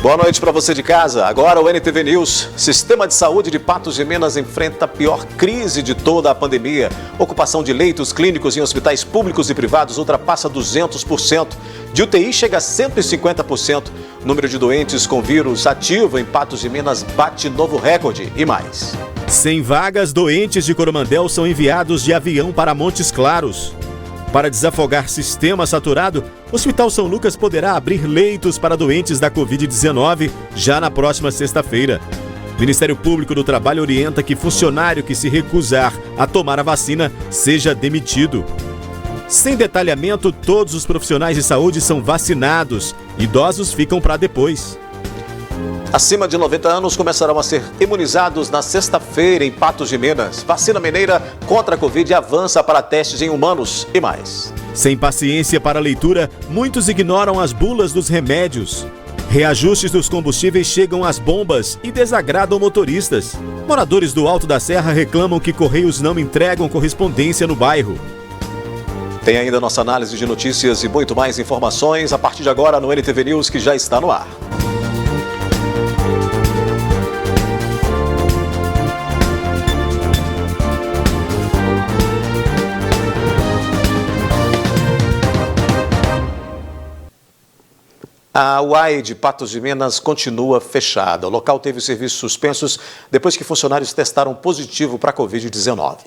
Boa noite para você de casa. Agora o NTV News. Sistema de saúde de Patos de Minas enfrenta a pior crise de toda a pandemia. Ocupação de leitos clínicos em hospitais públicos e privados ultrapassa 200%. De UTI chega a 150%. Número de doentes com vírus ativo em Patos de Minas bate novo recorde e mais. 100 vagas doentes de Coromandel são enviados de avião para Montes Claros. Para desafogar sistema saturado, o Hospital São Lucas poderá abrir leitos para doentes da Covid-19 já na próxima sexta-feira. O Ministério Público do Trabalho orienta que funcionário que se recusar a tomar a vacina seja demitido. Sem detalhamento, todos os profissionais de saúde são vacinados. Idosos ficam para depois. Acima de 90 anos começarão a ser imunizados na sexta-feira em Patos de Minas. Vacina mineira contra a Covid avança para testes em humanos e mais. Sem paciência para a leitura, muitos ignoram as bulas dos remédios. Reajustes dos combustíveis chegam às bombas e desagradam motoristas. Moradores do Alto da Serra reclamam que Correios não entregam correspondência no bairro. Tem ainda nossa análise de notícias e muito mais informações a partir de agora no NTV News, que já está no ar. A UAI de Patos de Minas continua fechada. O local teve os serviços suspensos depois que funcionários testaram positivo para a Covid-19.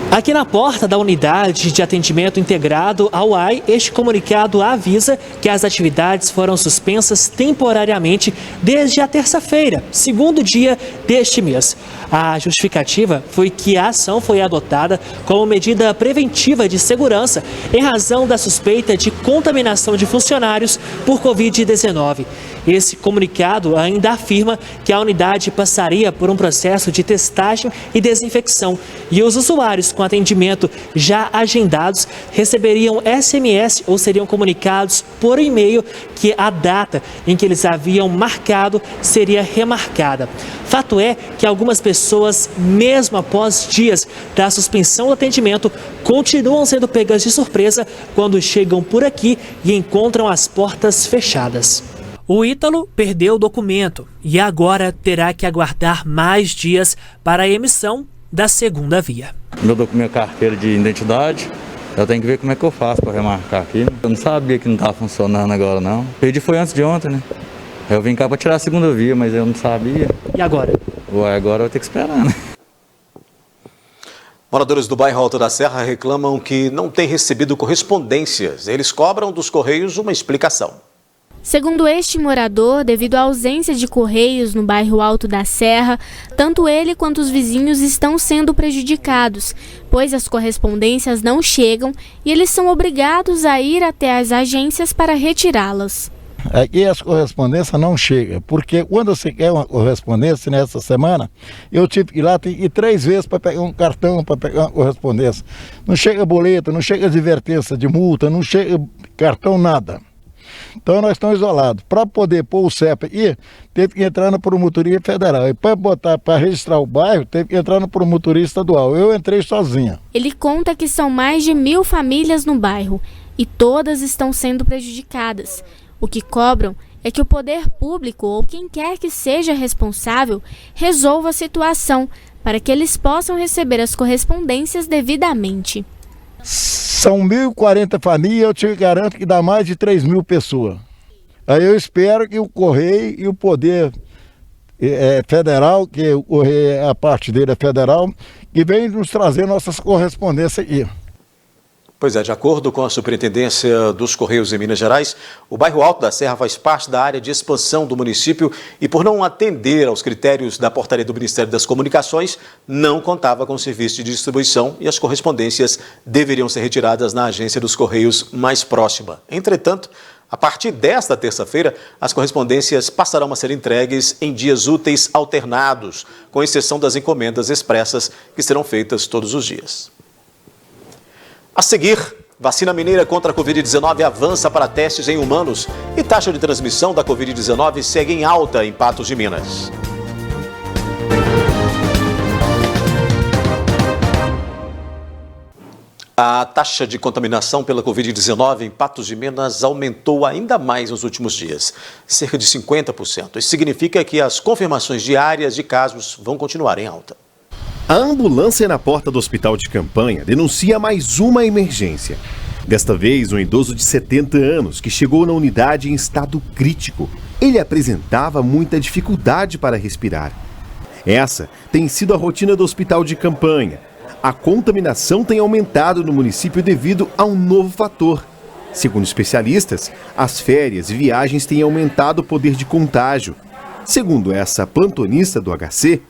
Aqui na porta da unidade de atendimento integrado, a UAI, este comunicado avisa que as atividades foram suspensas temporariamente desde a terça-feira, segundo dia deste mês. A justificativa foi que a ação foi adotada como medida preventiva de segurança em razão da suspeita de contaminação de funcionários por Covid-19. Esse comunicado ainda afirma que a unidade passaria por um processo de testagem e desinfecção e os usuários com atendimento já agendados receberiam SMS ou seriam comunicados por e-mail que a data em que eles haviam marcado seria remarcada. Fato é que algumas pessoas, mesmo após dias da suspensão do atendimento, continuam sendo pegas de surpresa quando chegam por aqui e encontram as portas fechadas. O Ítalo perdeu o documento e agora terá que aguardar mais dias para a emissão da segunda via. Meu documento, carteira de identidade, eu tenho que ver como é que eu faço para remarcar aqui. Eu não sabia que não estava funcionando agora não. Perdi foi antes de ontem, né? Eu vim cá para tirar a segunda via, mas eu não sabia. E agora? Ué, agora eu vou ter que esperar, né? Moradores do bairro Alto da Serra reclamam que não têm recebido correspondências. Eles cobram dos Correios uma explicação. Segundo este morador, devido à ausência de correios no bairro Alto da Serra, tanto ele quanto os vizinhos estão sendo prejudicados, pois as correspondências não chegam e eles são obrigados a ir até as agências para retirá-las. Aqui as correspondências não chegam, porque quando você quer uma correspondência nessa semana, eu tive que ir lá 3 vezes para pegar um cartão, para pegar uma correspondência. Não chega boleto, não chega advertência de multa, não chega cartão, nada. Então nós estamos isolados. Para poder pôr o CEP aí, teve que entrar na promotoria federal. E para registrar o bairro, teve que entrar na promotoria estadual. Eu entrei sozinha. Ele conta que são mais de 1000 famílias no bairro e todas estão sendo prejudicadas. O que cobram é que o poder público ou quem quer que seja responsável resolva a situação para que eles possam receber as correspondências devidamente. São 1.040 famílias, eu te garanto que dá mais de 3.000 pessoas. Aí eu espero que o Correio e o Poder Federal, que o Correio, a parte dele é federal, que venha nos trazer nossas correspondências aqui. Pois é, de acordo com a Superintendência dos Correios em Minas Gerais, o bairro Alto da Serra faz parte da área de expansão do município e, por não atender aos critérios da portaria do Ministério das Comunicações, não contava com serviço de distribuição e as correspondências deveriam ser retiradas na agência dos Correios mais próxima. Entretanto, a partir desta terça-feira, as correspondências passarão a ser entregues em dias úteis alternados, com exceção das encomendas expressas que serão feitas todos os dias. A seguir, vacina mineira contra a Covid-19 avança para testes em humanos e taxa de transmissão da Covid-19 segue em alta em Patos de Minas. A taxa de contaminação pela Covid-19 em Patos de Minas aumentou ainda mais nos últimos dias, cerca de 50%. Isso significa que as confirmações diárias de casos vão continuar em alta. A ambulância na porta do hospital de campanha denuncia mais uma emergência. Desta vez, um idoso de 70 anos que chegou na unidade em estado crítico. Ele apresentava muita dificuldade para respirar. Essa tem sido a rotina do hospital de campanha. A contaminação tem aumentado no município devido a um novo fator. Segundo especialistas, as férias e viagens têm aumentado o poder de contágio. Segundo essa plantonista do HC,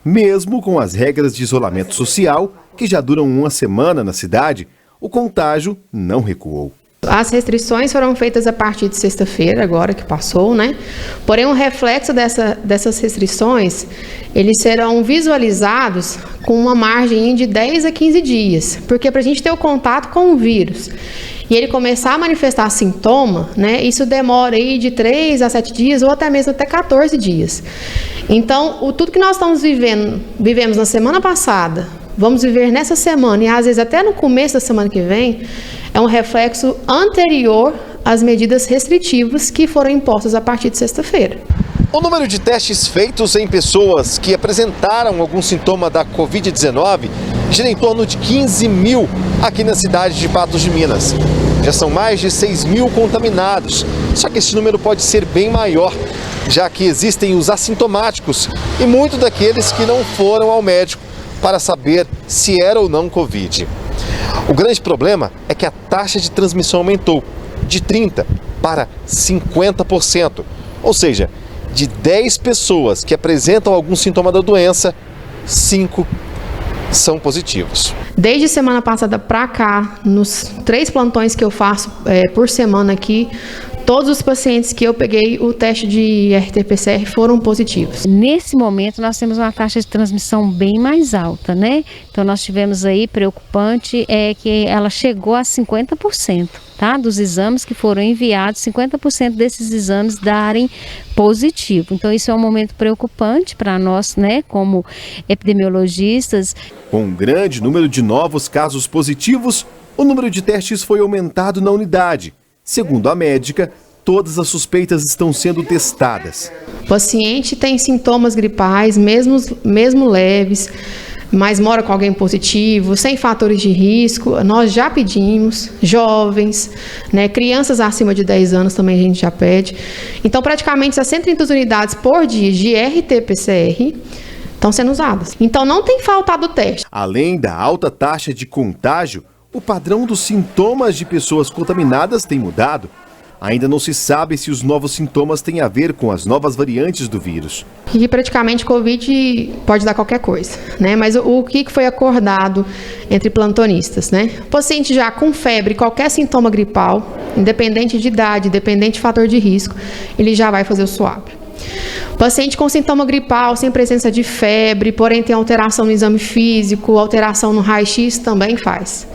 mesmo com as regras de isolamento social, que já duram uma semana na cidade, o contágio não recuou. As restrições foram feitas a partir de sexta-feira, agora que passou, né? Porém, o reflexo dessas restrições, eles serão visualizados com uma margem de 10 a 15 dias, porque para a gente ter o contato com o vírus e ele começar a manifestar sintoma, né? Isso demora aí de 3 a 7 dias ou até mesmo até 14 dias. Então, tudo que nós vivemos na semana passada, vamos viver nessa semana e às vezes até no começo da semana que vem, é um reflexo anterior às medidas restritivas que foram impostas a partir de sexta-feira. O número de testes feitos em pessoas que apresentaram algum sintoma da Covid-19 gira em torno de 15 mil aqui na cidade de Patos de Minas. Já são mais de 6 mil contaminados, só que esse número pode ser bem maior, já que existem os assintomáticos e muitos daqueles que não foram ao médico para saber se era ou não Covid. O grande problema é que a taxa de transmissão aumentou de 30% para 50%. Ou seja, de 10 pessoas que apresentam algum sintoma da doença, 5 são positivos. Desde semana passada para cá, nos 3 plantões que eu faço por semana aqui, todos os pacientes que eu peguei o teste de RT-PCR foram positivos. Nesse momento nós temos uma taxa de transmissão bem mais alta, né? Então nós tivemos aí, preocupante, que ela chegou a 50%, tá? Dos exames que foram enviados, 50% desses exames darem positivo. Então isso é um momento preocupante para nós, né? Como epidemiologistas. Com um grande número de novos casos positivos, o número de testes foi aumentado na unidade. Segundo a médica, todas as suspeitas estão sendo testadas. O paciente tem sintomas gripais, mesmo leves, mas mora com alguém positivo, sem fatores de risco. Nós já pedimos, jovens, né, crianças acima de 10 anos também a gente já pede. Então, praticamente, as 130 unidades por dia de RT-PCR estão sendo usadas. Então, não tem faltado teste. Além da alta taxa de contágio, o padrão dos sintomas de pessoas contaminadas tem mudado. Ainda não se sabe se os novos sintomas têm a ver com as novas variantes do vírus. E praticamente Covid pode dar qualquer coisa, né? Mas o que foi acordado entre plantonistas, né? O paciente já com febre, qualquer sintoma gripal, independente de idade, independente de fator de risco, ele já vai fazer o swab. Paciente com sintoma gripal, sem presença de febre, porém tem alteração no exame físico, alteração no raio-x, também faz.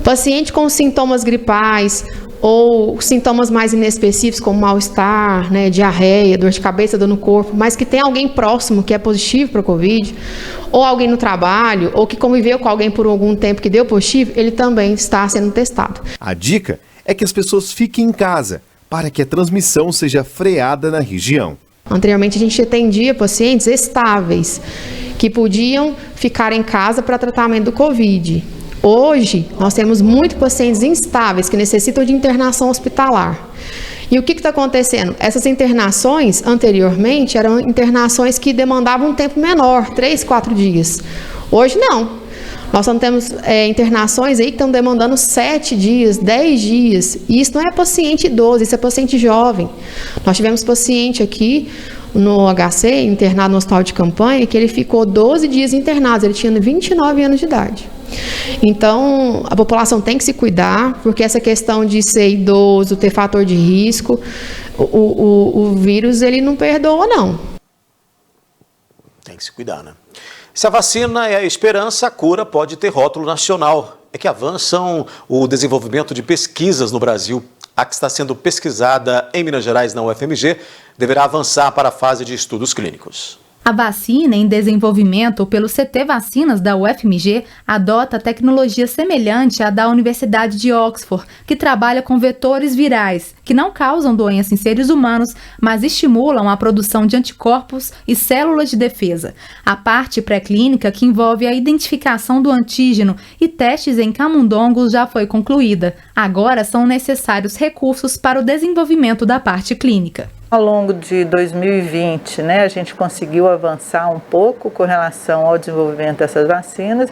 Paciente com sintomas gripais ou sintomas mais inespecíficos, como mal-estar, né, diarreia, dor de cabeça, dor no corpo, mas que tem alguém próximo que é positivo para a Covid, ou alguém no trabalho, ou que conviveu com alguém por algum tempo que deu positivo, ele também está sendo testado. A dica é que as pessoas fiquem em casa, para que a transmissão seja freada na região. Anteriormente a gente atendia pacientes estáveis, que podiam ficar em casa para tratamento do Covid. Hoje, nós temos muitos pacientes instáveis que necessitam de internação hospitalar. E o que está acontecendo? Essas internações, anteriormente, eram internações que demandavam um tempo menor, 3, 4 dias. Hoje, não. Nós não temos internações aí que estão demandando 7 dias, 10 dias. E isso não é paciente idoso, isso é paciente jovem. Nós tivemos paciente aqui no HC, internado no hospital de campanha, que ele ficou 12 dias internado, ele tinha 29 anos de idade. Então, a população tem que se cuidar, porque essa questão de ser idoso, ter fator de risco, o vírus, ele não perdoa, não. Tem que se cuidar, né? Se a vacina é a esperança, a cura pode ter rótulo nacional. É que avançam o desenvolvimento de pesquisas no Brasil. A que está sendo pesquisada em Minas Gerais, na UFMG, deverá avançar para a fase de estudos clínicos. A vacina em desenvolvimento pelo CT Vacinas da UFMG adota tecnologia semelhante à da Universidade de Oxford, que trabalha com vetores virais, que não causam doença em seres humanos, mas estimulam a produção de anticorpos e células de defesa. A parte pré-clínica, que envolve a identificação do antígeno e testes em camundongos, já foi concluída. Agora são necessários recursos para o desenvolvimento da parte clínica. Ao longo de 2020, a gente conseguiu avançar um pouco com relação ao desenvolvimento dessas vacinas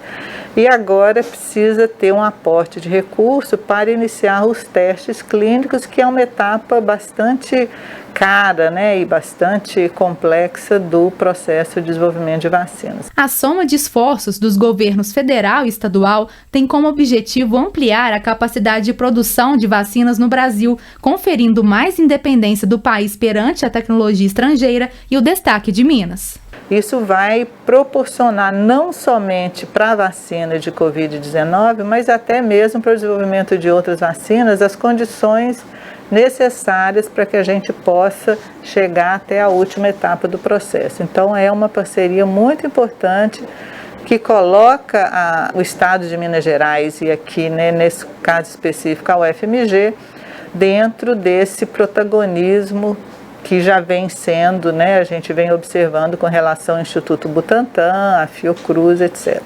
e agora precisa ter um aporte de recurso para iniciar os testes clínicos, que é uma etapa bastante cara, e bastante complexa do processo de desenvolvimento de vacinas. A soma de esforços dos governos federal e estadual tem como objetivo ampliar a capacidade de produção de vacinas no Brasil, conferindo mais independência do país perante a tecnologia estrangeira e o destaque de Minas. Isso vai proporcionar não somente para a vacina de Covid-19, mas até mesmo para o desenvolvimento de outras vacinas, as condições necessárias para que a gente possa chegar até a última etapa do processo. Então é uma parceria muito importante que coloca o Estado de Minas Gerais e aqui, nesse caso específico, a UFMG, dentro desse protagonismo que já vem sendo, a gente vem observando com relação ao Instituto Butantan, a Fiocruz, etc.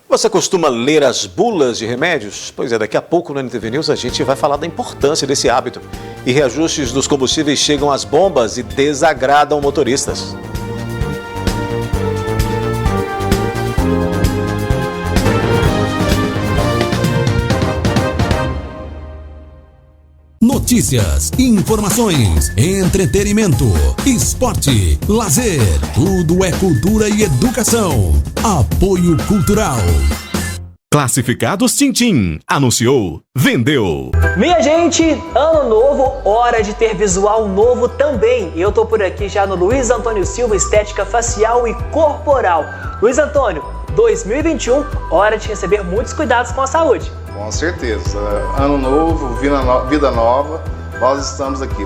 Você costuma ler as bulas de remédios? Pois é, daqui a pouco no NTV News a gente vai falar da importância desse hábito. E reajustes dos combustíveis chegam às bombas e desagradam motoristas. Notícias, informações, entretenimento, esporte, lazer, tudo é cultura e educação. Apoio Cultural. Classificados Tintim. Anunciou, vendeu. Minha gente, ano novo, hora de ter visual novo também. E eu tô por aqui já no Luiz Antônio Silva Estética Facial e Corporal. Luiz Antônio, 2021, hora de receber muitos cuidados com a saúde. Com certeza. Ano novo, vida nova. Nós estamos aqui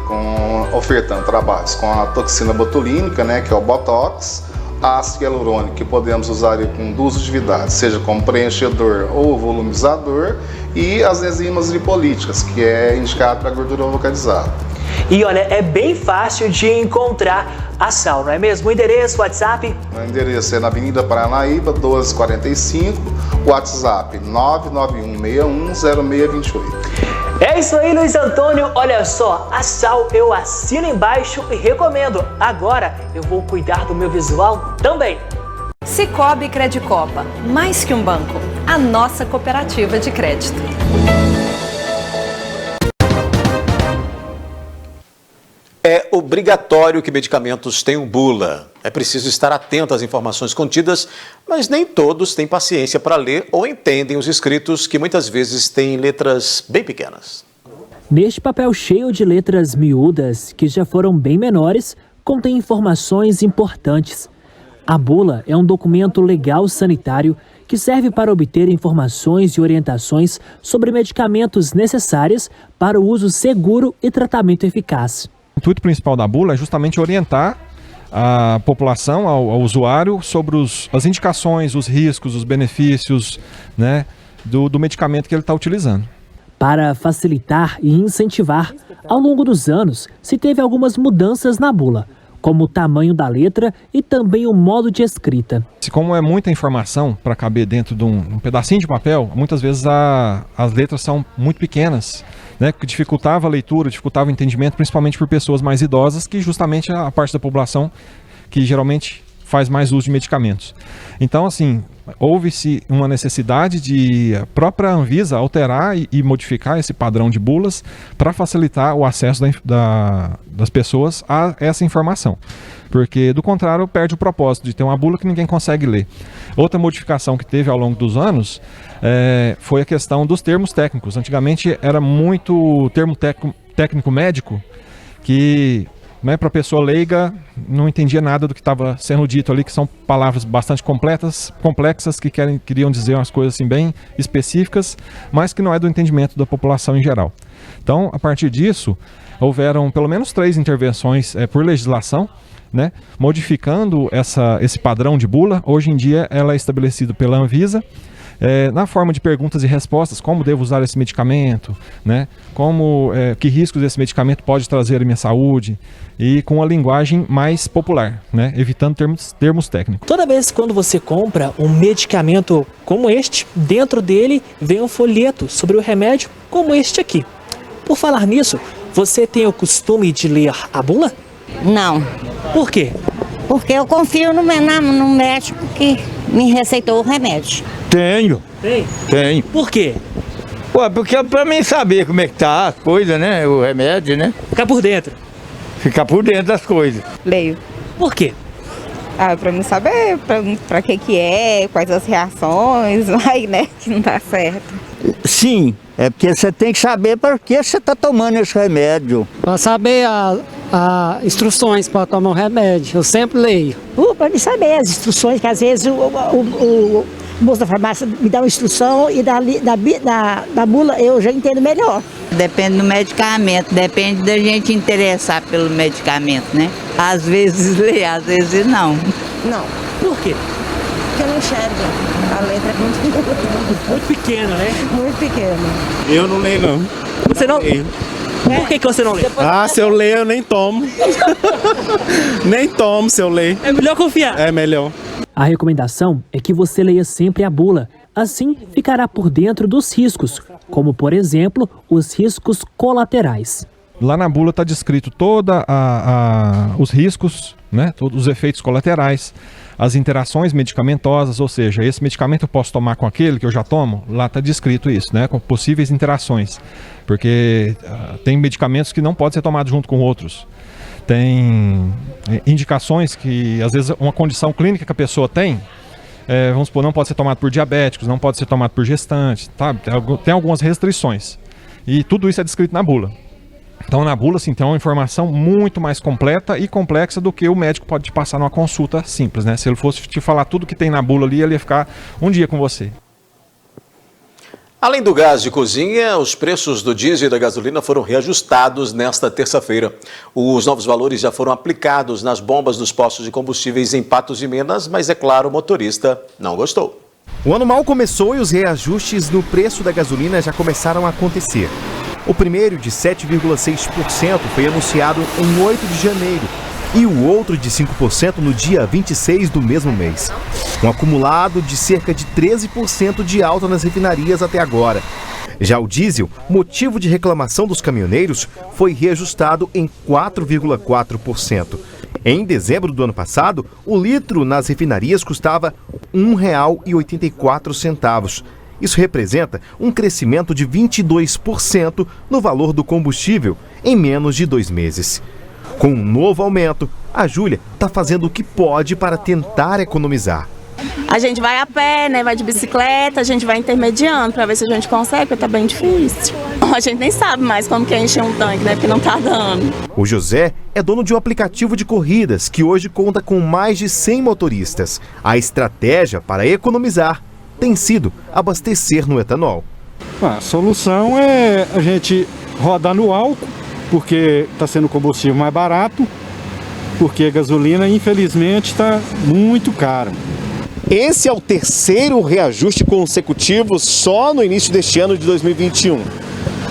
ofertando trabalhos com a toxina botulínica, que é o Botox, ácido hialurônico, que podemos usar com duas atividades, seja como preenchedor ou volumizador, e as enzimas lipolíticas, que é indicado para gordura localizada. E olha, é bem fácil de encontrar a Sal, não é mesmo? O endereço, o WhatsApp? O endereço é na Avenida Paranaíba, 1245, WhatsApp 991610628. É isso aí, Luiz Antônio. Olha só, a Sal eu assino embaixo e recomendo. Agora eu vou cuidar do meu visual também. Sicoob Credicopa, mais que um banco, a nossa cooperativa de crédito. É obrigatório que medicamentos tenham bula. É preciso estar atento às informações contidas, mas nem todos têm paciência para ler ou entendem os escritos, que muitas vezes têm letras bem pequenas. Neste papel cheio de letras miúdas, que já foram bem menores, contém informações importantes. A bula é um documento legal sanitário que serve para obter informações e orientações sobre medicamentos necessários para o uso seguro e tratamento eficaz. O intuito principal da bula é justamente orientar a população, ao usuário, sobre as indicações, os riscos, os benefícios, do medicamento que ele está utilizando. Para facilitar e incentivar, ao longo dos anos, se teve algumas mudanças na bula, como o tamanho da letra e também o modo de escrita. Como é muita informação para caber dentro de um pedacinho de papel, muitas vezes as letras são muito pequenas, que dificultava a leitura, dificultava o entendimento, principalmente por pessoas mais idosas, que justamente é a parte da população que geralmente faz mais uso de medicamentos. Então, assim, houve-se uma necessidade de a própria Anvisa alterar e modificar esse padrão de bulas para facilitar o acesso das pessoas a essa informação. Porque, do contrário, perde o propósito de ter uma bula que ninguém consegue ler. Outra modificação que teve ao longo dos anos foi a questão dos termos técnicos. Antigamente era muito termo técnico médico que, para a pessoa leiga, não entendia nada do que estava sendo dito ali, que são palavras bastante complexas que queriam dizer umas coisas assim bem específicas, mas que não é do entendimento da população em geral. Então, a partir disso, houveram pelo menos 3 intervenções por legislação, né, modificando esse padrão de bula. Hoje em dia ela é estabelecida pela Anvisa, na forma de perguntas e respostas: como devo usar esse medicamento, né, que riscos esse medicamento pode trazer à minha saúde, e com a linguagem mais popular, né, evitando termos técnicos. Toda vez quando você compra um medicamento como este, dentro dele vem um folheto sobre o remédio como este aqui. Por falar nisso, você tem o costume de ler a bula? Não. Por quê? Porque eu confio no médico que me receitou o remédio. Tenho. Tem? Tenho. Por quê? Ué, porque é pra mim saber como é que tá a coisa, né? O remédio, né? Ficar por dentro. Ficar por dentro das coisas. Leio. Por quê? Pra mim saber pra que é, quais as reações, vai, né, que não tá certo. Sim, é porque você tem que saber para que você tá tomando esse remédio. Para saber as instruções para tomar o remédio, eu sempre leio. Para me saber as instruções, que às vezes o moço da farmácia me dá uma instrução e da bula eu já entendo melhor. Depende do medicamento, depende da gente interessar pelo medicamento, né? Às vezes lê, às vezes não. Não. Por quê? Porque eu não enxergo. A letra é muito pequena, né? Muito pequena. Eu não leio, não. Você não? Por que você não lê? Se eu ler, eu nem tomo. Nem tomo se eu ler. É melhor confiar. É melhor. A recomendação é que você leia sempre a bula. Assim, ficará por dentro dos riscos, como, por exemplo, os riscos colaterais. Lá na bula está descrito todos os riscos, né, todos os efeitos colaterais, as interações medicamentosas, ou seja, esse medicamento eu posso tomar com aquele que eu já tomo. Lá está descrito isso, né, com possíveis interações, porque tem medicamentos que não podem ser tomados junto com outros. Tem indicações que, às vezes, uma condição clínica que a pessoa tem, vamos supor, não pode ser tomado por diabéticos, não pode ser tomado por gestantes, tá? Tem algumas restrições. E tudo isso é descrito na bula. Então, na bula, assim, tem uma informação muito mais completa e complexa do que o médico pode te passar numa consulta simples, né? Se ele fosse te falar tudo que tem na bula ali, ele ia ficar um dia com você. Além do gás de cozinha, os preços do diesel e da gasolina foram reajustados nesta terça-feira. Os novos valores já foram aplicados nas bombas dos postos de combustíveis em Patos de Minas, mas, é claro, o motorista não gostou. O ano mal começou e os reajustes no preço da gasolina já começaram a acontecer. O primeiro, de 7,6%, foi anunciado em 8 de janeiro e o outro de 5% no dia 26 do mesmo mês. Um acumulado de cerca de 13% de alta nas refinarias até agora. Já o diesel, motivo de reclamação dos caminhoneiros, foi reajustado em 4,4%. Em dezembro do ano passado, o litro nas refinarias custava R$ 1,84. Isso representa um crescimento de 22% no valor do combustível em menos de 2 meses. Com um novo aumento, a Júlia está fazendo o que pode para tentar economizar. A gente vai a pé, né? Vai de bicicleta, a gente vai intermediando para ver se a gente consegue, porque tá bem difícil. A gente nem sabe mais como que é encher um tanque, né? Porque não tá dando. O José é dono de um aplicativo de corridas que hoje conta com mais de 100 motoristas. A estratégia para economizar tem sido abastecer no etanol. A solução é a gente rodar no álcool, porque está sendo combustível mais barato, porque a gasolina, infelizmente, está muito cara. Esse é o terceiro reajuste consecutivo só no início deste ano de 2021.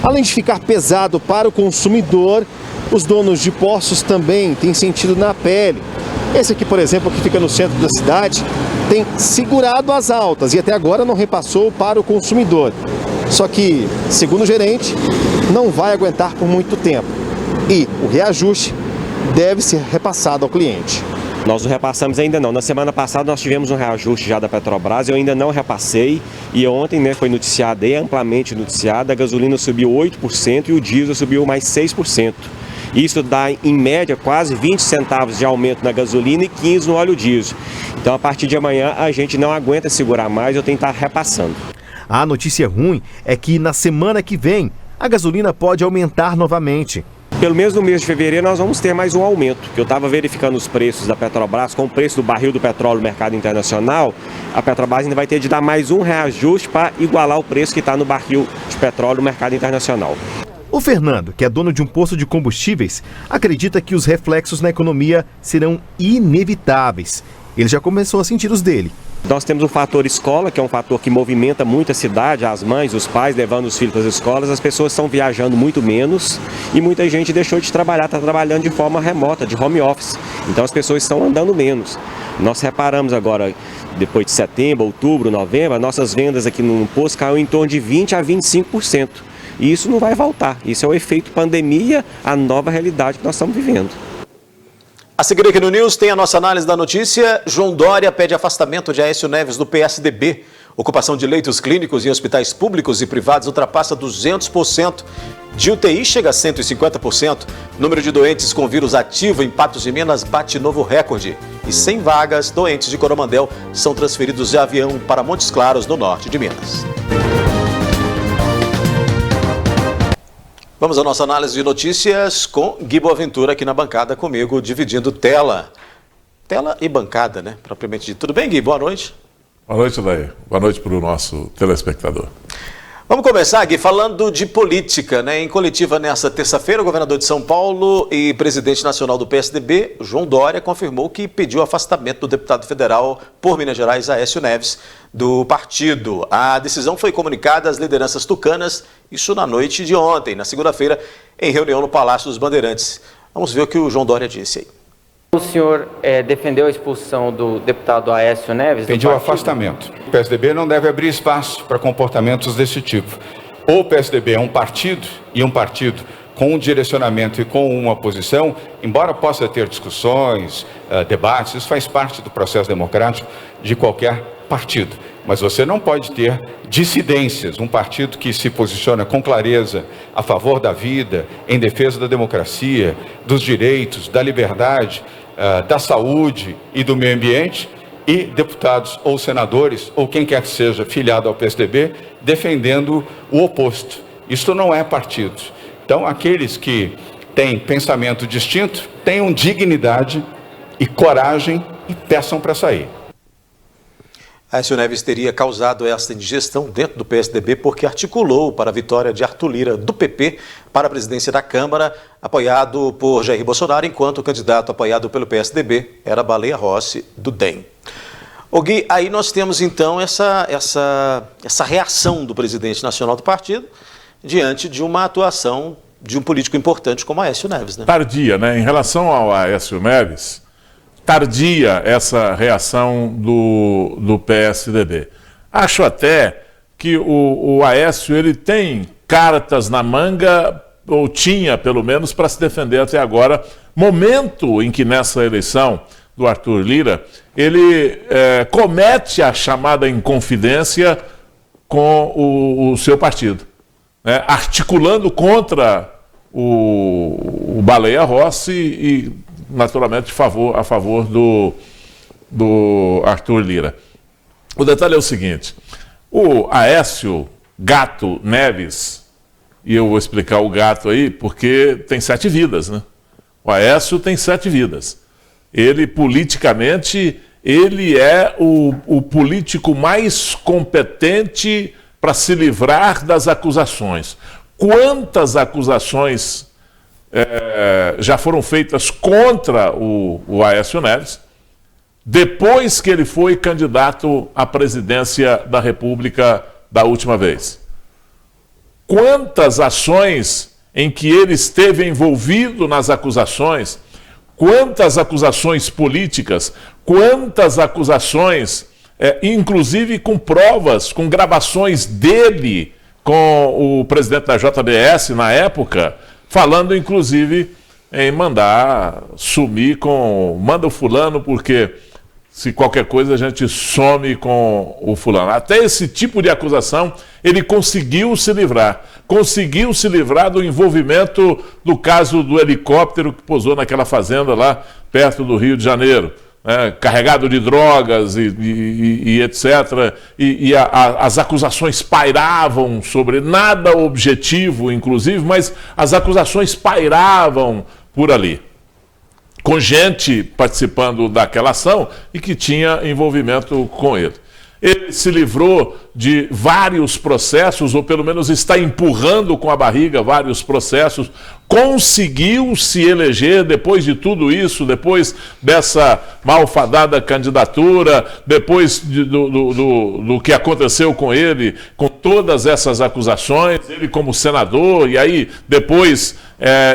Além de ficar pesado para o consumidor, os donos de postos também têm sentido na pele. Esse aqui, por exemplo, que fica no centro da cidade, tem segurado as altas e até agora não repassou para o consumidor. Só que, segundo o gerente, não vai aguentar por muito tempo. E o reajuste deve ser repassado ao cliente. Nós não repassamos ainda não. Na semana passada nós tivemos um reajuste já da Petrobras, eu ainda não repassei. E ontem, né, foi noticiado e amplamente noticiado, a gasolina subiu 8% e o diesel subiu mais 6%. Isso dá, em média, quase 20 centavos de aumento na gasolina e 15 no óleo diesel. Então, a partir de amanhã, a gente não aguenta segurar mais, eu tenho que estar repassando. A notícia ruim é que na semana que vem, a gasolina pode aumentar novamente. Pelo menos no mês de fevereiro nós vamos ter mais um aumento, que eu estava verificando os preços da Petrobras com o preço do barril do petróleo no mercado internacional, a Petrobras ainda vai ter de dar mais um reajuste para igualar o preço que está no barril de petróleo no mercado internacional. O Fernando, que é dono de um posto de combustíveis, acredita que os reflexos na economia serão inevitáveis. Ele já começou a sentir os dele. Nós temos o fator escola, que é um fator que movimenta muito a cidade, as mães, os pais levando os filhos para as escolas, as pessoas estão viajando muito menos e muita gente deixou de trabalhar, está trabalhando de forma remota, de home office. Então as pessoas estão andando menos. Nós reparamos agora, depois de setembro, outubro, novembro, as nossas vendas aqui no posto caiu em torno de 20% a 25%. E isso não vai voltar. Isso é o efeito pandemia, a nova realidade que nós estamos vivendo. A seguir aqui no News tem a nossa análise da notícia. João Dória pede afastamento de Aécio Neves do PSDB. Ocupação de leitos clínicos em hospitais públicos e privados ultrapassa 200%. De UTI chega a 150%. Número de doentes com vírus ativo em Patos de Minas bate novo recorde. E 100 vagas, doentes de Coromandel são transferidos de avião para Montes Claros, no norte de Minas. Vamos à nossa análise de notícias com Gui Boaventura aqui na bancada comigo, dividindo tela. Tela e bancada, né? Propriamente dito. Tudo bem, Gui? Boa noite. Boa noite, Daí. Boa noite para o nosso telespectador. Vamos começar, Gui, falando de política, né? Em coletiva nesta terça-feira, o governador de São Paulo e presidente nacional do PSDB, João Dória, confirmou que pediu afastamento do deputado federal por Minas Gerais, Aécio Neves, do partido. A decisão foi comunicada às lideranças tucanas, isso na noite de ontem, na segunda-feira, em reunião no Palácio dos Bandeirantes. Vamos ver o que o João Dória disse aí. O senhor defendeu a expulsão do deputado Aécio Neves? Pediu afastamento. O PSDB não deve abrir espaço para comportamentos desse tipo. Ou o PSDB é um partido, e um partido com um direcionamento e com uma posição, embora possa ter discussões, debates, isso faz parte do processo democrático de qualquer partido. Mas você não pode ter dissidências. Um partido que se posiciona com clareza a favor da vida, em defesa da democracia, dos direitos, da liberdade, da saúde e do meio ambiente, e deputados ou senadores, ou quem quer que seja filiado ao PSDB, defendendo o oposto. Isso não é partido. Então, aqueles que têm pensamento distinto, tenham dignidade e coragem e peçam para sair. Aécio Neves teria causado esta indigestão dentro do PSDB porque articulou para a vitória de Arthur Lira, do PP, para a presidência da Câmara, apoiado por Jair Bolsonaro, enquanto o candidato apoiado pelo PSDB era Baleia Rossi, do DEM. Ô Gui, aí nós temos então essa reação do presidente nacional do partido diante de uma atuação de um político importante como Aécio Neves, né? Tardia, né? Em relação ao Aécio Neves, tardia essa reação do PSDB. Acho até que o Aécio ele tem cartas na manga, ou tinha pelo menos, para se defender até agora, momento em que nessa eleição do Arthur Lira, ele comete a chamada inconfidência com o seu partido, né? Articulando contra o Baleia Rossi e naturalmente a favor do Arthur Lira. O detalhe é o seguinte, o Aécio Gato Neves, e eu vou explicar o gato aí porque tem 7 vidas, né? O Aécio tem 7 vidas. Ele politicamente, ele é o político mais competente para se livrar das acusações. Quantas acusações já foram feitas contra o Aécio Neves, depois que ele foi candidato à presidência da República da última vez? Quantas ações em que ele esteve envolvido nas acusações, quantas acusações políticas, quantas acusações, inclusive com provas, com gravações dele com o presidente da JBS na época, falando, inclusive, em mandar sumir manda o fulano, porque se qualquer coisa a gente some com o fulano. Até esse tipo de acusação ele conseguiu se livrar do envolvimento do caso do helicóptero que pousou naquela fazenda lá perto do Rio de Janeiro, né, carregado de drogas e etc. As acusações pairavam sobre nada objetivo, inclusive, mas as acusações pairavam por ali, com gente participando daquela ação e que tinha envolvimento com ele. Ele se livrou de vários processos, ou pelo menos está empurrando com a barriga vários processos, conseguiu se eleger depois de tudo isso, depois dessa malfadada candidatura, depois do que aconteceu com ele, com todas essas acusações, ele como senador, e aí depois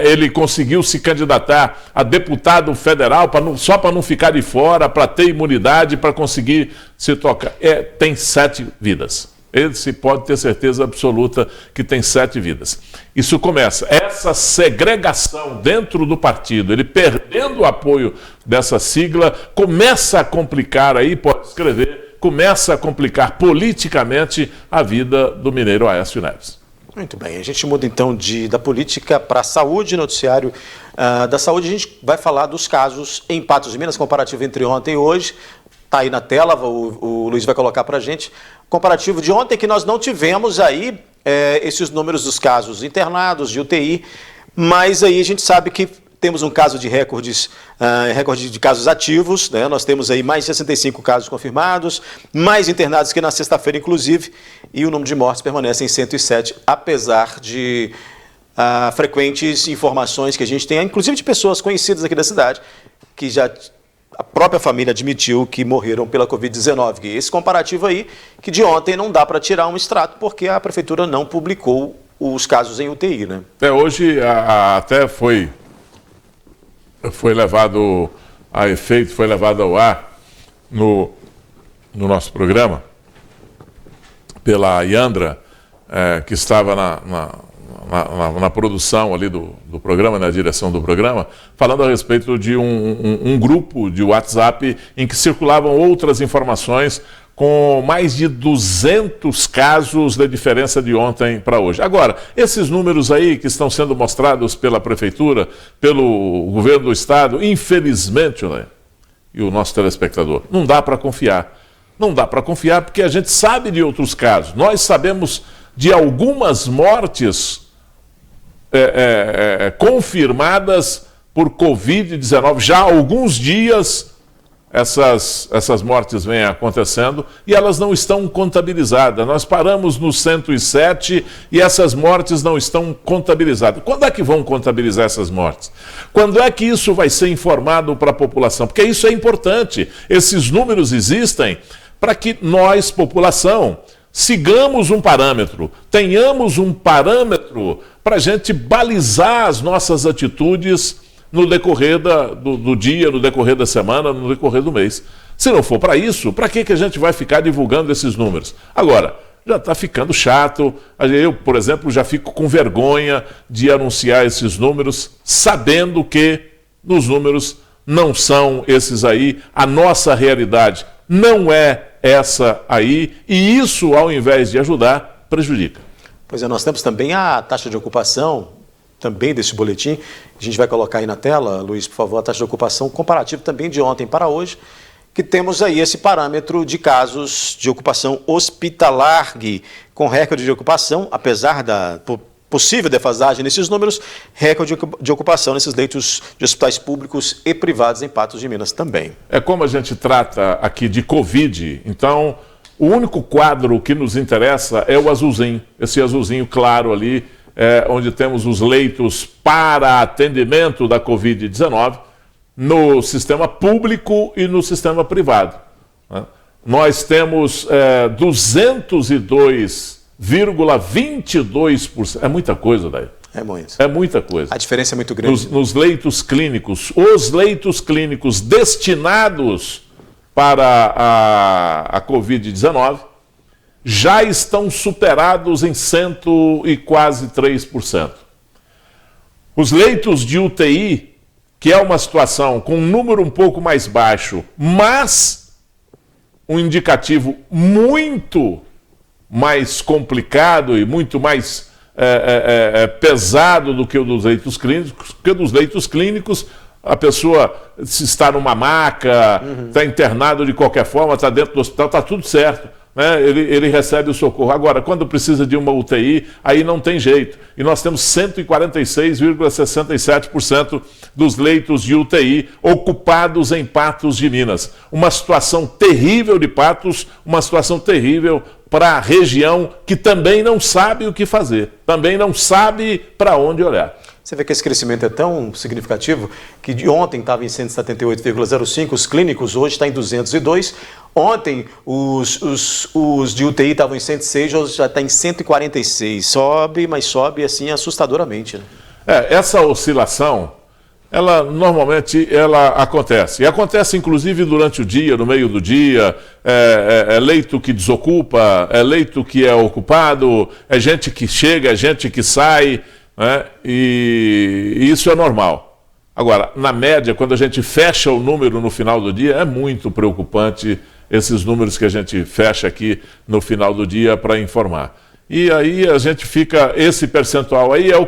ele conseguiu se candidatar a deputado federal, só para não ficar de fora, para ter imunidade, para conseguir se tocar. Tem 7 vidas. Ele se pode ter certeza absoluta que tem 7 vidas. Isso começa, essa segregação dentro do partido, ele perdendo o apoio dessa sigla, começa a complicar aí, pode escrever, começa a complicar politicamente a vida do mineiro Aécio Neves. Muito bem, a gente muda então da política para a saúde, noticiário da saúde. A gente vai falar dos casos em Patos de Minas, comparativo entre ontem e hoje. Está aí na tela, o Luiz vai colocar para a gente. Comparativo de ontem, que nós não tivemos aí esses números dos casos internados, de UTI, mas aí a gente sabe que temos um caso de recorde de casos ativos, né? Nós temos aí mais de 65 casos confirmados, mais internados que na sexta-feira, inclusive, e o número de mortes permanece em 107, apesar de frequentes informações que a gente tem, inclusive de pessoas conhecidas aqui da cidade, que já a própria família admitiu que morreram pela Covid-19. E esse comparativo aí, que de ontem não dá para tirar um extrato, porque a prefeitura não publicou os casos em UTI, né? Hoje até foi levado a efeito, foi levado ao ar no nosso programa, pela Yandra, que estava na produção ali do programa, na direção do programa, falando a respeito de um grupo de WhatsApp em que circulavam outras informações com mais de 200 casos de diferença de ontem para hoje. Agora, esses números aí que estão sendo mostrados pela prefeitura, pelo governo do estado, infelizmente, né, e o nosso telespectador, não dá para confiar. Não dá para confiar porque a gente sabe de outros casos. Nós sabemos de algumas mortes confirmadas por Covid-19. Já há alguns dias essas mortes vêm acontecendo e elas não estão contabilizadas. Nós paramos no 107 e essas mortes não estão contabilizadas. Quando é que vão contabilizar essas mortes? Quando é que isso vai ser informado para a população? Porque isso é importante. Esses números existem para que nós, população, sigamos um parâmetro, tenhamos um parâmetro para a gente balizar as nossas atitudes no decorrer do dia, no decorrer da semana, no decorrer do mês. Se não for para isso, para que a gente vai ficar divulgando esses números? Agora, já está ficando chato. Eu, por exemplo, já fico com vergonha de anunciar esses números, sabendo que nos números não são esses aí, a nossa realidade não é essa aí, e isso, ao invés de ajudar, prejudica. Pois é, nós temos também a taxa de ocupação, também desse boletim, a gente vai colocar aí na tela, Luiz, por favor, a taxa de ocupação comparativo também de ontem para hoje, que temos aí esse parâmetro de casos de ocupação hospitalar, com recorde de ocupação, apesar da possível defasagem nesses números, recorde de ocupação nesses leitos de hospitais públicos e privados em Patos de Minas também. É como a gente trata aqui de Covid, então o único quadro que nos interessa é o azulzinho, esse azulzinho claro ali, onde temos os leitos para atendimento da Covid-19 no sistema público e no sistema privado, né? Nós temos 202,22%. É muita coisa, daí. É muito. É muita coisa. A diferença é muito grande. Nos leitos clínicos, os leitos clínicos destinados para a Covid-19 já estão superados em quase 3%. Os leitos de UTI, que é uma situação com um número um pouco mais baixo, mas um indicativo muito mais complicado e muito mais pesado do que o dos leitos clínicos, porque dos leitos clínicos a pessoa se está numa maca, está internado de qualquer forma, está dentro do hospital, está tudo certo. né, ele recebe o socorro. Agora, quando precisa de uma UTI, aí não tem jeito. E nós temos 146,67% dos leitos de UTI ocupados em Patos de Minas. Uma situação terrível de Patos, uma situação terrível para a região que também não sabe o que fazer, também não sabe para onde olhar. Você vê que esse crescimento é tão significativo que de ontem estava em 178,05, os clínicos hoje está em 202. Ontem os de UTI estavam em 106, hoje já está em 146. Sobe, mas sobe assim assustadoramente. Né? Essa oscilação, ela normalmente acontece. E acontece inclusive durante o dia, no meio do dia, é leito que desocupa, é leito que é ocupado, é gente que chega, é gente que sai, né? E isso é normal. Agora, na média, quando a gente fecha o número no final do dia, é muito preocupante esses números que a gente fecha aqui no final do dia para informar. E aí a gente fica, esse percentual aí é o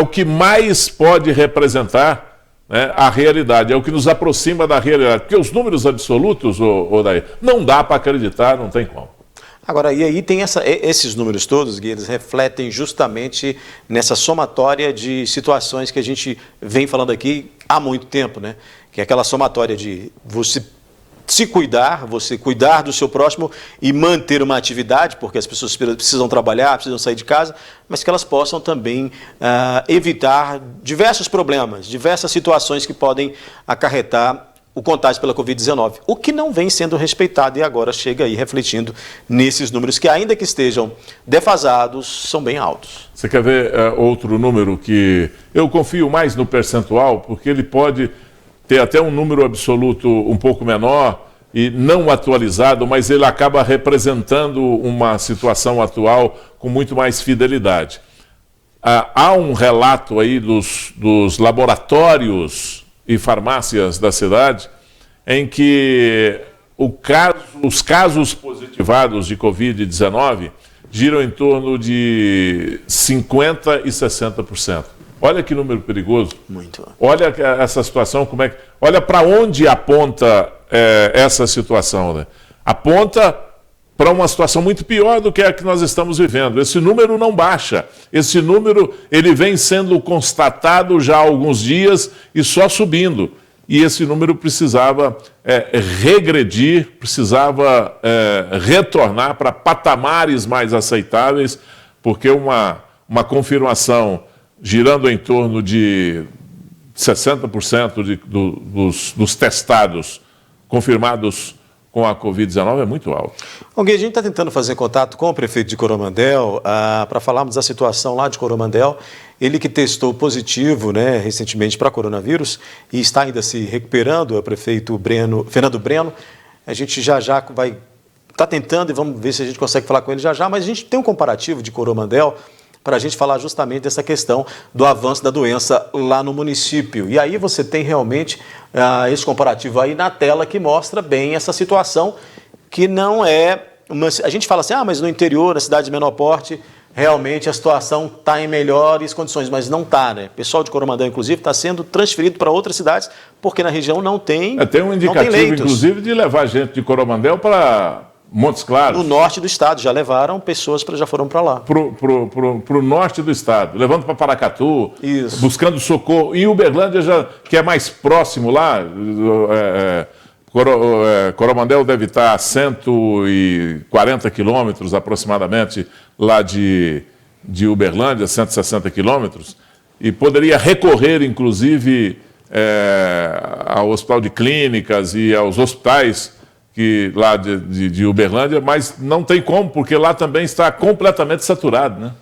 que mais pode representar, né, a realidade, é o que nos aproxima da realidade. Porque os números absolutos, Odair, não dá para acreditar, não tem como. Agora, e aí tem esses números todos, Gui, eles refletem justamente nessa somatória de situações que a gente vem falando aqui há muito tempo, né? Que é aquela somatória de você se cuidar, você cuidar do seu próximo e manter uma atividade, porque as pessoas precisam trabalhar, precisam sair de casa, mas que elas possam também evitar diversos problemas, diversas situações que podem acarretar o contágio pela Covid-19, o que não vem sendo respeitado e agora chega aí refletindo nesses números que, ainda que estejam defasados, são bem altos. Você quer ver outro número que eu confio mais no percentual, porque ele pode ter até um número absoluto um pouco menor e não atualizado, mas ele acaba representando uma situação atual com muito mais fidelidade. Há um relato aí dos laboratórios e farmácias da cidade, em que os casos positivados de Covid-19 giram em torno de 50% e 60%. Olha que número perigoso. Muito. Olha essa situação, olha para onde aponta essa situação, né? Aponta para uma situação muito pior do que a que nós estamos vivendo. Esse número não baixa. Esse número ele vem sendo constatado já há alguns dias e só subindo. E esse número precisava regredir, precisava retornar para patamares mais aceitáveis, porque uma confirmação girando em torno de 60% dos testados confirmados com a Covid-19 é muito alto. Bom, Gui, a gente está tentando fazer contato com o prefeito de Coromandel para falarmos da situação lá de Coromandel. Ele que testou positivo, né, recentemente para coronavírus e está ainda se recuperando, é o prefeito Fernando Breno. A gente já vai estar tentando e vamos ver se a gente consegue falar com ele já, mas a gente tem um comparativo de Coromandel para a gente falar justamente dessa questão do avanço da doença lá no município. E aí você tem realmente esse comparativo aí na tela que mostra bem essa situação, que não é... A gente fala assim, mas no interior, na cidade de menor porte, realmente a situação está em melhores condições, mas não está, né? O pessoal de Coromandel, inclusive, está sendo transferido para outras cidades, porque na região não tem leitos. Tem um indicativo, inclusive, de levar gente de Coromandel para Montes Claros. No norte do estado, já levaram pessoas, já foram para lá. Para o norte do estado, levando para Paracatu, isso, buscando socorro. E Uberlândia, que é mais próximo lá, Coromandel deve estar a 140 quilômetros aproximadamente lá de Uberlândia, 160 quilômetros, e poderia recorrer, inclusive, ao Hospital de Clínicas e aos hospitais lá de Uberlândia, mas não tem como, porque lá também está completamente saturado, né?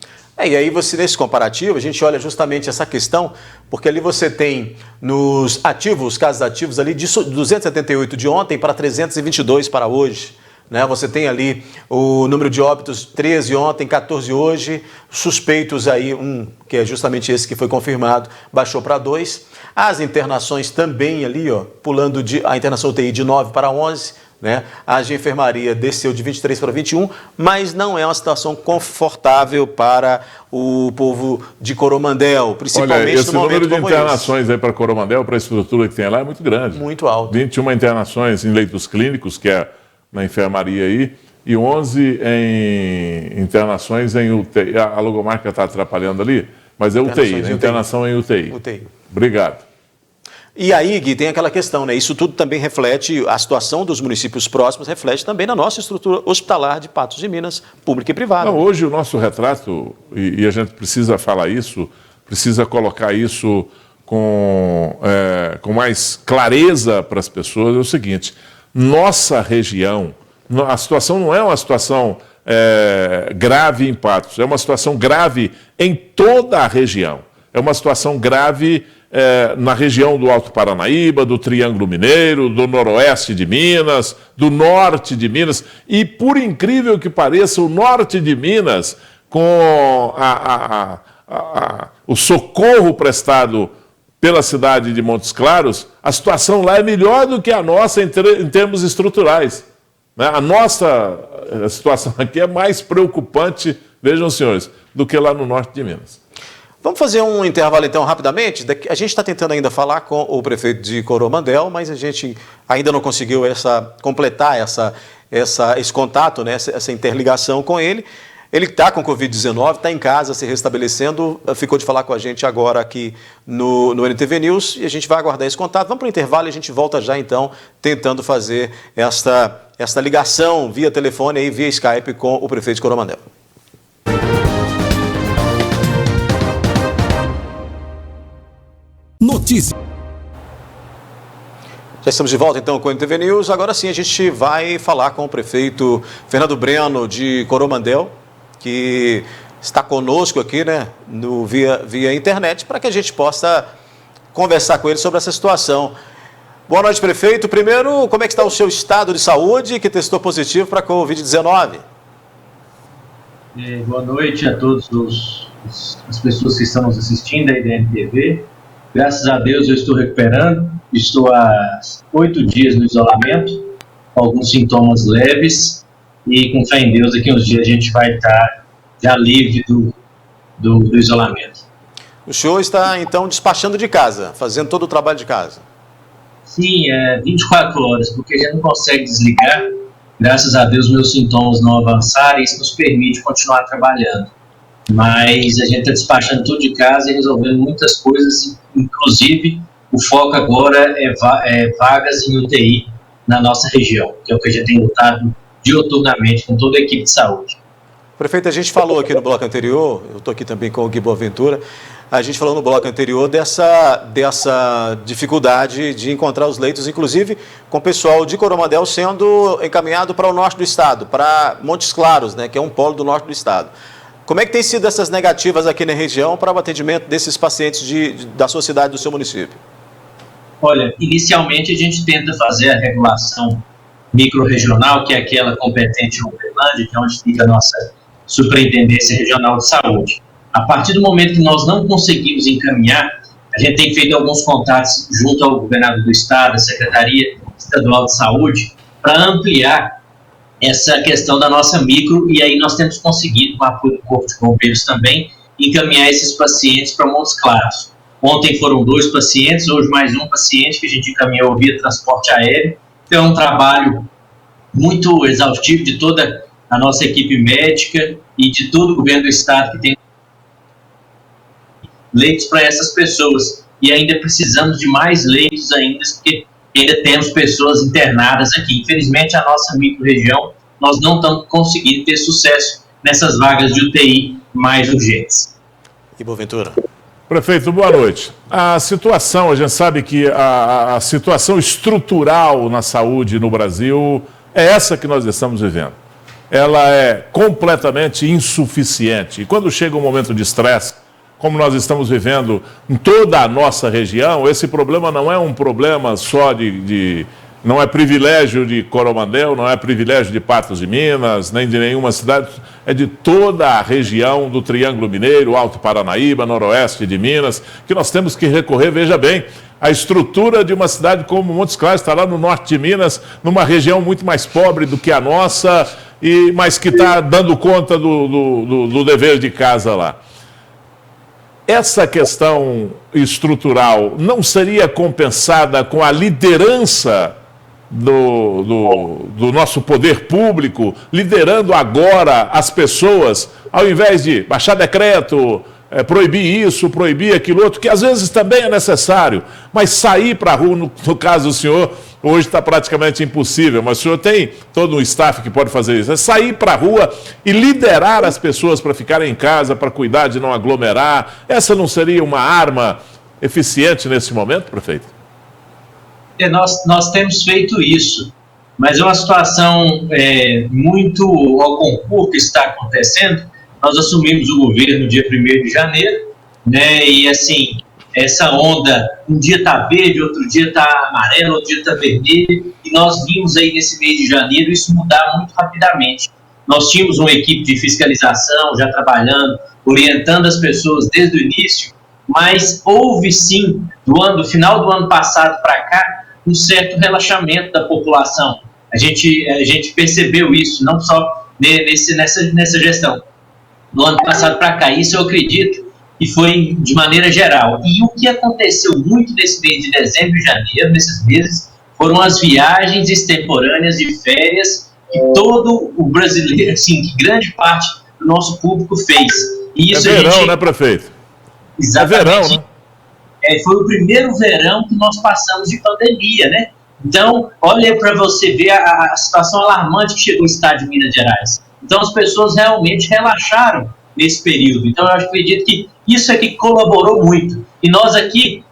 E aí você, nesse comparativo, a gente olha justamente essa questão, porque ali você tem nos ativos, casos ativos ali, de 278 de ontem para 322 para hoje, né? Você tem ali o número de óbitos, 13 ontem, 14 hoje, suspeitos aí, que é justamente esse que foi confirmado, baixou para 2. As internações também ali, pulando a internação UTI de 9 para 11, né? A de enfermaria desceu de 23 para 21, mas não é uma situação confortável para o povo de Coromandel, principalmente esse no momento número de internações aí para Coromandel, para a estrutura que tem lá, é muito grande. Muito alto. 21 internações em leitos clínicos, que é na enfermaria aí, e 11 em internações em UTI. A logomarca está atrapalhando ali, mas é UTI, né? Internação em UTI. Obrigado. E aí, Gui, tem aquela questão, né? Isso tudo também reflete, a situação dos municípios próximos reflete também na nossa estrutura hospitalar de Patos de Minas, pública e privada. Não, hoje o nosso retrato, e a gente precisa falar isso, precisa colocar isso com mais clareza para as pessoas, é o seguinte: nossa região, a situação não é uma situação grave em Patos, é uma situação grave em toda a região. É uma situação grave na região do Alto Paranaíba, do Triângulo Mineiro, do noroeste de Minas, do norte de Minas. E, por incrível que pareça, o norte de Minas, com o socorro prestado pela cidade de Montes Claros, a situação lá é melhor do que a nossa em termos estruturais. A nossa situação aqui é mais preocupante, vejam, senhores, do que lá no norte de Minas. Vamos fazer um intervalo, então, rapidamente. A gente está tentando ainda falar com o prefeito de Coromandel, mas a gente ainda não conseguiu completar esse contato, né, essa interligação com ele. Ele está com Covid-19, está em casa, se restabelecendo, ficou de falar com a gente agora aqui no NTV News, e a gente vai aguardar esse contato. Vamos para o intervalo e a gente volta já, então, tentando fazer esta ligação via telefone e via Skype com o prefeito de Coromandel. Notícia. Já estamos de volta, então, com o NTV News. Agora sim, a gente vai falar com o prefeito Fernando Breno, de Coromandel, que está conosco aqui, né, via internet, para que a gente possa conversar com ele sobre essa situação. Boa noite, prefeito. Primeiro, como é que está o seu estado de saúde, que testou positivo para a Covid-19? Boa noite a todas as pessoas que estão nos assistindo aí da NTV. Graças a Deus eu estou recuperando, estou há 8 dias no isolamento, com alguns sintomas leves, e com fé em Deus, daqui a uns dias a gente vai estar já livre do isolamento. O senhor está, então, despachando de casa, fazendo todo o trabalho de casa? Sim, 24 horas, porque a gente não consegue desligar. Graças a Deus meus sintomas não avançaram e isso nos permite continuar trabalhando. Mas a gente está despachando tudo de casa e resolvendo muitas coisas, inclusive o foco agora é vagas em UTI na nossa região, que é o que a gente tem lutado diuturnamente com toda a equipe de saúde. Prefeito, a gente falou aqui no bloco anterior, eu estou aqui também com o Gui Boaventura, a gente falou no bloco anterior dessa dificuldade de encontrar os leitos, inclusive com o pessoal de Coromandel sendo encaminhado para o norte do estado, para Montes Claros, né, que é um polo do norte do estado. Como é que tem sido essas negativas aqui na região para o atendimento desses pacientes da sua cidade, do seu município? Olha, inicialmente a gente tenta fazer a regulação microrregional, que é aquela competente em Uberlândia, que é onde fica a nossa Superintendência Regional de Saúde. A partir do momento que nós não conseguimos encaminhar, a gente tem feito alguns contatos junto ao governador do estado, a Secretaria Estadual de Saúde, para ampliar essa questão da nossa micro, e aí nós temos conseguido, com o apoio do Corpo de Bombeiros também, encaminhar esses pacientes para Montes Claros. Ontem foram 2 pacientes, hoje mais um paciente que a gente encaminhou via transporte aéreo. Então é um trabalho muito exaustivo de toda a nossa equipe médica e de todo o governo do estado, que tem leitos para essas pessoas. E ainda precisamos de mais leitos ainda, porque ainda temos pessoas internadas aqui. Infelizmente, a nossa micro-região, nós não estamos conseguindo ter sucesso nessas vagas de UTI mais urgentes. E Boaventura? Prefeito, boa noite. A situação, a gente sabe que a situação estrutural na saúde no Brasil é essa que nós estamos vivendo. Ela é completamente insuficiente. E quando chega um momento de estresse, como nós estamos vivendo em toda a nossa região, esse problema não é um problema só não é privilégio de Coromandel, não é privilégio de Patos de Minas, nem de nenhuma cidade, é de toda a região do Triângulo Mineiro, Alto Paranaíba, Noroeste de Minas, que nós temos que recorrer, veja bem, a estrutura de uma cidade como Montes Claros, está lá no norte de Minas, numa região muito mais pobre do que a nossa, mas que está dando conta do dever de casa lá. Essa questão estrutural não seria compensada com a liderança do nosso poder público, liderando agora as pessoas, ao invés de baixar decreto, proibir isso, proibir aquilo outro, que às vezes também é necessário, mas sair para a rua, no caso do senhor, hoje está praticamente impossível, mas o senhor tem todo um staff que pode fazer isso, é sair para a rua e liderar as pessoas para ficarem em casa, para cuidar de não aglomerar. Essa não seria uma arma eficiente nesse momento, prefeito? Nós temos feito isso, mas é uma situação muito ao concurso que está acontecendo. Nós assumimos o governo dia 1º de janeiro, né? E assim, essa onda, um dia está verde, outro dia está amarelo, outro dia está vermelho, e nós vimos aí nesse mês de janeiro isso mudar muito rapidamente. Nós tínhamos uma equipe de fiscalização já trabalhando, orientando as pessoas desde o início, mas houve sim, do final do ano passado para cá, um certo relaxamento da população. A gente percebeu isso, não só nessa gestão. Do ano passado para cá, isso eu acredito que foi de maneira geral. E o que aconteceu muito nesse mês de dezembro e janeiro, nesses meses, foram as viagens extemporâneas de férias que todo o brasileiro, assim, que grande parte do nosso público fez. E isso verão, né, prefeito? Exatamente. É verão, né? Foi o primeiro verão que nós passamos de pandemia, né? Então, olha para você ver a situação alarmante que chegou ao estado de Minas Gerais. Então, as pessoas realmente relaxaram nesse período. Então, eu acredito que isso é que colaborou muito. E nós aqui,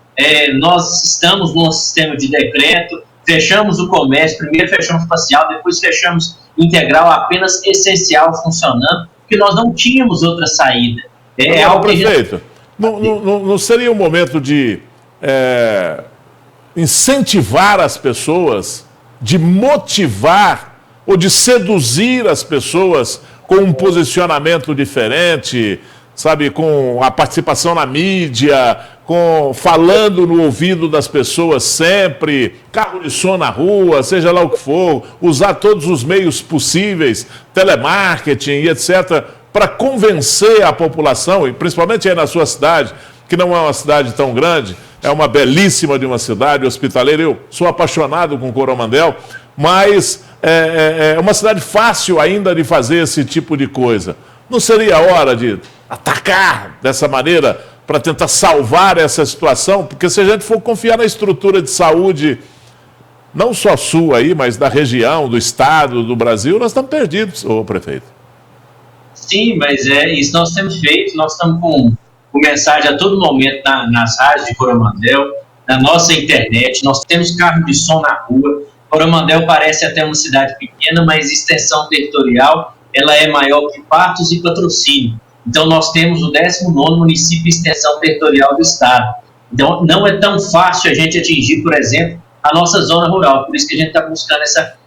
nós estamos num sistema de decreto, fechamos o comércio, primeiro fechamos parcial, depois fechamos integral, apenas essencial funcionando, porque nós não tínhamos outra saída. Prefeito, não seria um momento de incentivar as pessoas, de motivar ou de seduzir as pessoas com um posicionamento diferente, sabe, com a participação na mídia, falando no ouvido das pessoas sempre, carro de som na rua, seja lá o que for, usar todos os meios possíveis, telemarketing e etc., para convencer a população, e principalmente aí na sua cidade, que não é uma cidade tão grande, é uma belíssima de uma cidade hospitaleira. Eu sou apaixonado com Coromandel, mas é uma cidade fácil ainda de fazer esse tipo de coisa. Não seria hora de atacar dessa maneira para tentar salvar essa situação? Porque se a gente for confiar na estrutura de saúde, não só sua aí, mas da região, do estado, do Brasil, nós estamos perdidos, ô prefeito. Sim, mas isso nós temos feito, nós estamos com mensagem a todo momento nas rádios de Coromandel, na nossa internet, nós temos carro de som na rua. Coromandel parece até uma cidade pequena, mas extensão territorial, ela é maior que Patos e Patrocínio. Então nós temos o 19º município de extensão territorial do estado. Então não é tão fácil a gente atingir, por exemplo, a nossa zona rural, por isso que a gente está buscando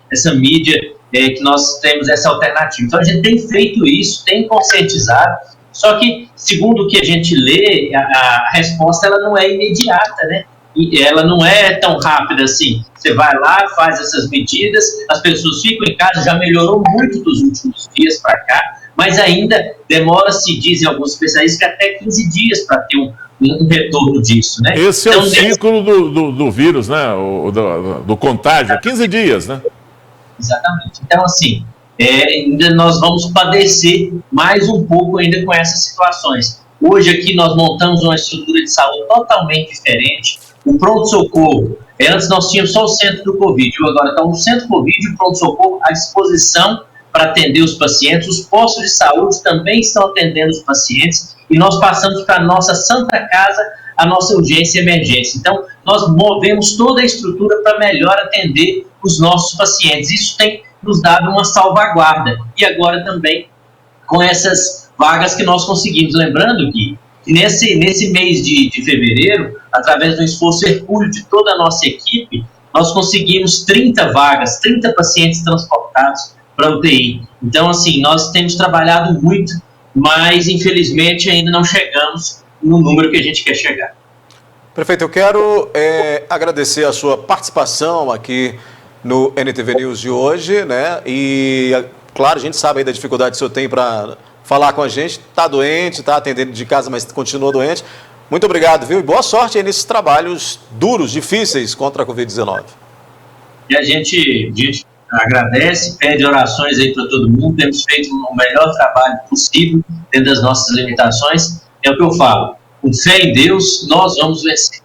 essa mídia, que nós temos essa alternativa. Então a gente tem feito isso, tem conscientizado, só que, segundo o que a gente lê, a resposta ela não é imediata, né? E ela não é tão rápida assim. Você vai lá, faz essas medidas, as pessoas ficam em casa, já melhorou muito dos últimos dias para cá, mas ainda demora-se, dizem alguns especialistas, que até 15 dias para ter um retorno disso, né? Esse é o ciclo do vírus, né? Do contágio, 15 dias, né? Exatamente. Então, assim, ainda nós vamos padecer mais um pouco ainda com essas situações. Hoje aqui nós montamos uma estrutura de saúde totalmente diferente. O pronto-socorro, antes nós tínhamos só o centro do Covid, agora está o centro Covid e o pronto-socorro à disposição para atender os pacientes. Os postos de saúde também estão atendendo os pacientes e nós passamos para a nossa Santa Casa, a nossa urgência e emergência. Então, nós movemos toda a estrutura para melhor atender os nossos pacientes. Isso tem nos dado uma salvaguarda. E agora também com essas vagas que nós conseguimos. Lembrando que nesse mês de fevereiro, através do esforço hercúleo de toda a nossa equipe, nós conseguimos 30 vagas, 30 pacientes transportados para a UTI. Então, assim, nós temos trabalhado muito, mas infelizmente ainda não chegamos no número que a gente quer chegar. Prefeito, eu quero agradecer a sua participação aqui no NTV News de hoje, né? E, claro, a gente sabe aí da dificuldade que o senhor tem para falar com a gente. Está doente, está atendendo de casa, mas continua doente. Muito obrigado, viu? E boa sorte aí nesses trabalhos duros, difíceis contra a Covid-19. E a gente agradece, pede orações aí para todo mundo, temos feito o melhor trabalho possível dentro das nossas limitações. É o que eu falo, com fé em Deus, nós vamos vencer.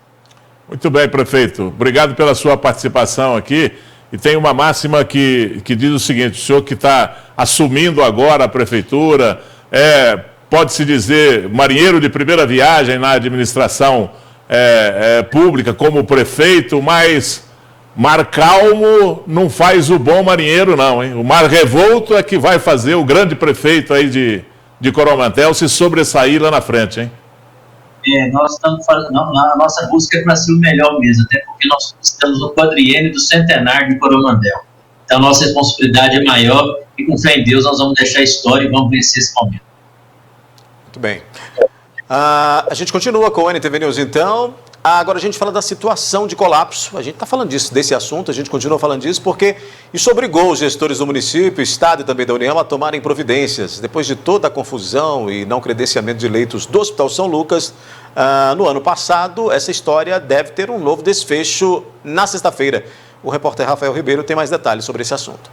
Muito bem, prefeito. Obrigado pela sua participação aqui. E tem uma máxima que diz o seguinte: o senhor que está assumindo agora a prefeitura, pode-se dizer marinheiro de primeira viagem na administração pública como prefeito, mas mar calmo não faz o bom marinheiro não, hein? O mar revolto é que vai fazer o grande prefeito aí de Coromandel se sobressair lá na frente, hein? Nós estamos fazendo, a nossa busca é para ser o melhor mesmo, até porque nós estamos no quadriênio do centenário de Coromandel. Então a nossa responsabilidade é maior e com fé em Deus nós vamos deixar a história e vamos vencer esse momento. Muito bem. A gente continua com o NTV News então. Agora a gente fala da situação de colapso. A gente está falando desse assunto, a gente continua falando disso porque isso obrigou os gestores do município, Estado e também da União a tomarem providências. Depois de toda a confusão e não credenciamento de leitos do Hospital São Lucas, no ano passado, essa história deve ter um novo desfecho na sexta-feira. O repórter Rafael Ribeiro tem mais detalhes sobre esse assunto.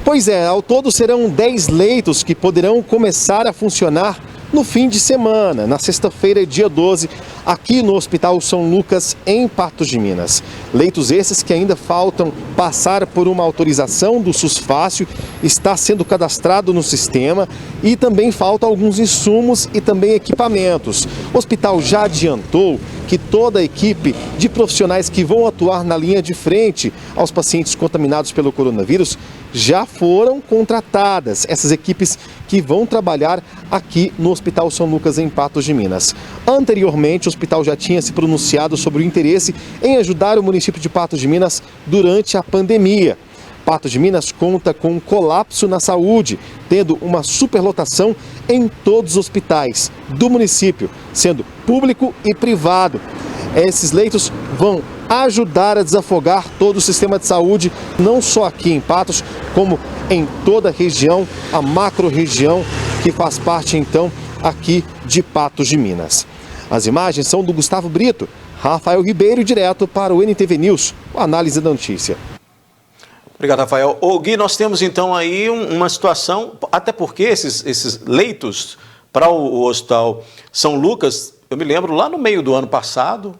Pois é, ao todo serão 10 leitos que poderão começar a funcionar no fim de semana, na sexta-feira, dia 12, aqui no Hospital São Lucas, em Patos de Minas. Leitos esses que ainda faltam passar por uma autorização do SUS-Fácil, está sendo cadastrado no sistema e também faltam alguns insumos e também equipamentos. O hospital já adiantou que toda a equipe de profissionais que vão atuar na linha de frente aos pacientes contaminados pelo coronavírus já foram contratadas, essas equipes que vão trabalhar aqui no Hospital São Lucas, em Patos de Minas. Anteriormente, o hospital já tinha se pronunciado sobre o interesse em ajudar o município de Patos de Minas durante a pandemia. Patos de Minas conta com um colapso na saúde, tendo uma superlotação em todos os hospitais do município, sendo público e privado. Esses leitos vão ajudar a desafogar todo o sistema de saúde, não só aqui em Patos, como em toda a região, a macro-região que faz parte, então, aqui de Patos de Minas. As imagens são do Gustavo Brito, Rafael Ribeiro, direto para o NTV News, a análise da notícia. Obrigado, Rafael. Ô, Gui, nós temos então aí uma situação, até porque esses leitos para o Hospital São Lucas, eu me lembro lá no meio do ano passado,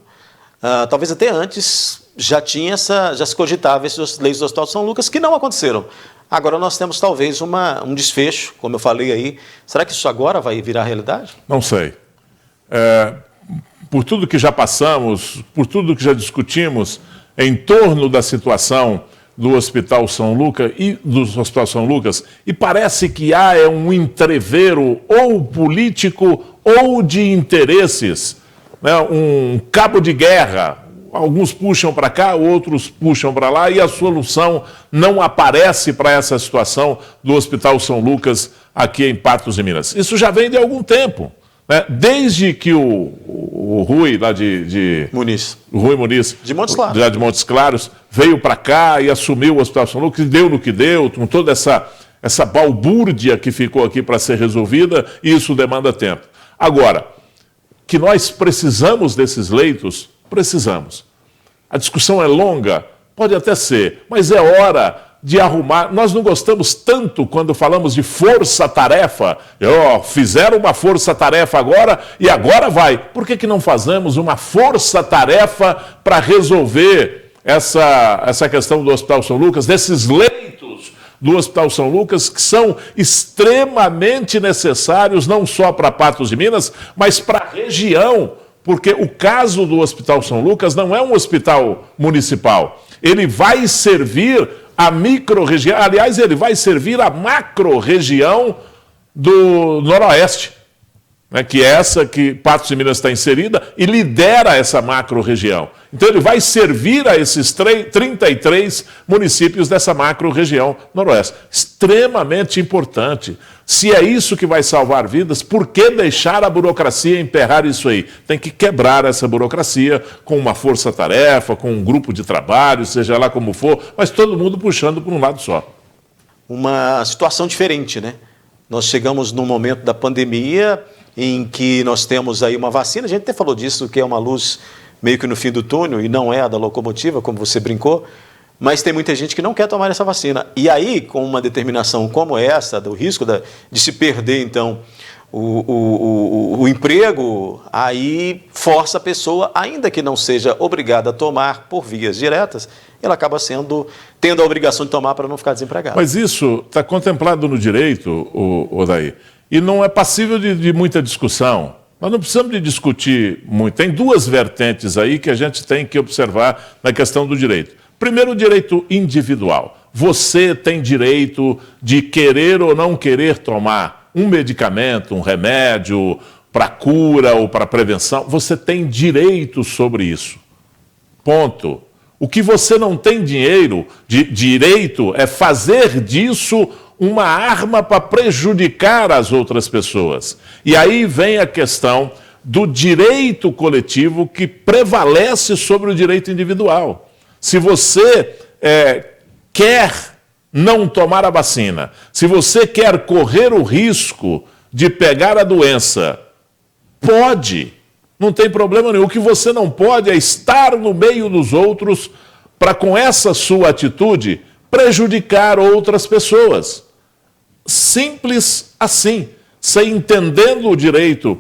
talvez até antes, já se cogitava esses leitos do Hospital São Lucas que não aconteceram. Agora nós temos talvez um desfecho, como eu falei aí. Será que isso agora vai virar realidade? Não sei. Por tudo que já passamos, por tudo que já discutimos em torno da situação do Hospital São Lucas e parece que há um entrevero ou político ou de interesses, né? Um cabo de guerra. Alguns puxam para cá, outros puxam para lá e a solução não aparece para essa situação do Hospital São Lucas aqui em Patos de Minas. Isso já vem de algum tempo, né? Desde que o Rui, lá Rui Muniz, de Montes Claros, de Montes Claros, veio para cá e assumiu o Hospital São Lucas, e deu no que deu, com toda essa balbúrdia que ficou aqui para ser resolvida, e isso demanda tempo. Agora, que nós precisamos desses leitos, precisamos. A discussão é longa, pode até ser, mas é hora de arrumar. Nós não gostamos tanto quando falamos de força-tarefa. Fizeram uma força-tarefa agora e agora vai. Por que não fazemos uma força-tarefa para resolver essa questão do Hospital São Lucas, desses leitos do Hospital São Lucas, que são extremamente necessários, não só para Patos de Minas, mas para a região, porque o caso do Hospital São Lucas não é um hospital municipal. Ele vai servir a micro-região, aliás, ele vai servir a macro-região do Noroeste, né, que é essa que Patos de Minas está inserida e lidera essa macro-região. Então ele vai servir a esses 33 municípios dessa macro-região Noroeste. Extremamente importante. Se é isso que vai salvar vidas, por que deixar a burocracia emperrar isso aí? Tem que quebrar essa burocracia com uma força-tarefa, com um grupo de trabalho, seja lá como for, mas todo mundo puxando por um lado só. Uma situação diferente, né? Nós chegamos num momento da pandemia em que nós temos aí uma vacina, a gente até falou disso, que é uma luz meio que no fim do túnel, e não é a da locomotiva, como você brincou, mas tem muita gente que não quer tomar essa vacina. E aí, com uma determinação como essa, do risco de se perder, então, o emprego, aí força a pessoa, ainda que não seja obrigada a tomar por vias diretas, ela acaba tendo a obrigação de tomar para não ficar desempregada. Mas isso está contemplado no direito, Odair, e não é passível de muita discussão. Nós não precisamos de discutir muito. Tem duas vertentes aí que a gente tem que observar na questão do direito. Primeiro, o direito individual. Você tem direito de querer ou não querer tomar um medicamento, um remédio para cura ou para prevenção. Você tem direito sobre isso. Ponto. O que você não tem direito é fazer disso uma arma para prejudicar as outras pessoas. E aí vem a questão do direito coletivo que prevalece sobre o direito individual. Se você quer não tomar a vacina, se você quer correr o risco de pegar a doença, pode, não tem problema nenhum. O que você não pode é estar no meio dos outros para, com essa sua atitude, prejudicar outras pessoas. Simples assim. Você entendendo o direito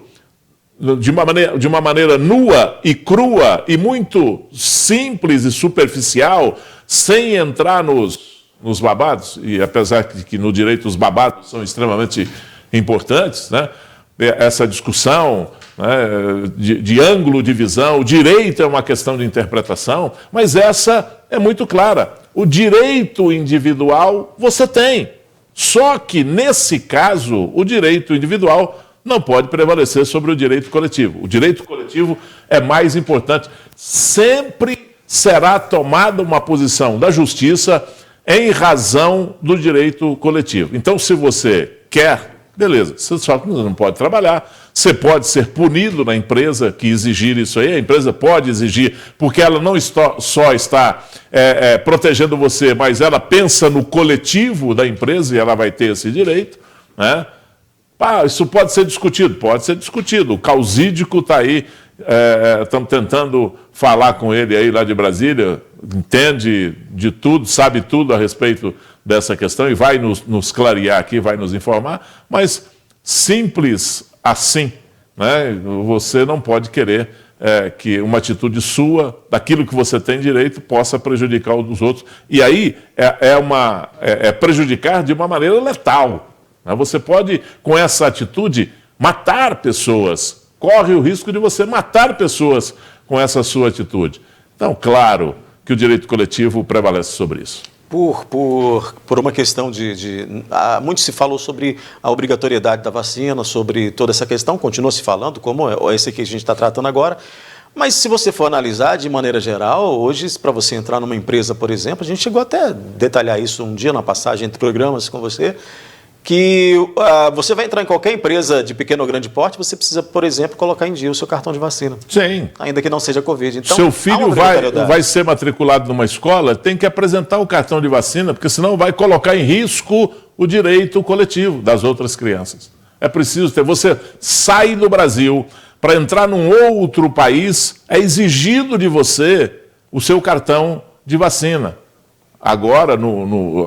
de uma maneira nua e crua e muito simples e superficial, sem entrar nos babados, e apesar de que no direito os babados são extremamente importantes, né? Essa discussão, né, de ângulo de visão, o direito é uma questão de interpretação, mas essa é muito clara. O direito individual você tem, só que nesse caso o direito individual não pode prevalecer sobre o direito coletivo. O direito coletivo é mais importante. Sempre será tomada uma posição da justiça em razão do direito coletivo. Então, se você quer, beleza, você só não pode trabalhar, você pode ser punido na empresa que exigir isso aí, a empresa pode exigir, porque ela não só está protegendo você, mas ela pensa no coletivo da empresa e ela vai ter esse direito, né? Isso pode ser discutido, O Causídico está aí, estamos tentando falar com ele aí lá de Brasília, entende de tudo, sabe tudo a respeito dessa questão e vai nos clarear aqui, vai nos informar, mas simples assim, né? Você não pode querer que uma atitude sua, daquilo que você tem direito, possa prejudicar os dos outros. E aí é prejudicar de uma maneira letal. Você pode, com essa atitude, matar pessoas. Corre o risco de você matar pessoas com essa sua atitude. Então, claro que o direito coletivo prevalece sobre isso. Por uma questão muito se falou sobre a obrigatoriedade da vacina, sobre toda essa questão, continua se falando, como esse que a gente está tratando agora. Mas se você for analisar de maneira geral, hoje, para você entrar numa empresa, por exemplo, a gente chegou até a detalhar isso um dia na passagem entre programas com você, que você vai entrar em qualquer empresa de pequeno ou grande porte, você precisa, por exemplo, colocar em dia o seu cartão de vacina. Sim. Ainda que não seja Covid. Então, seu filho vai ser matriculado numa escola, tem que apresentar o cartão de vacina, porque senão vai colocar em risco o direito coletivo das outras crianças. É preciso ter. Você sai do Brasil para entrar num outro país, é exigido de você o seu cartão de vacina. Agora,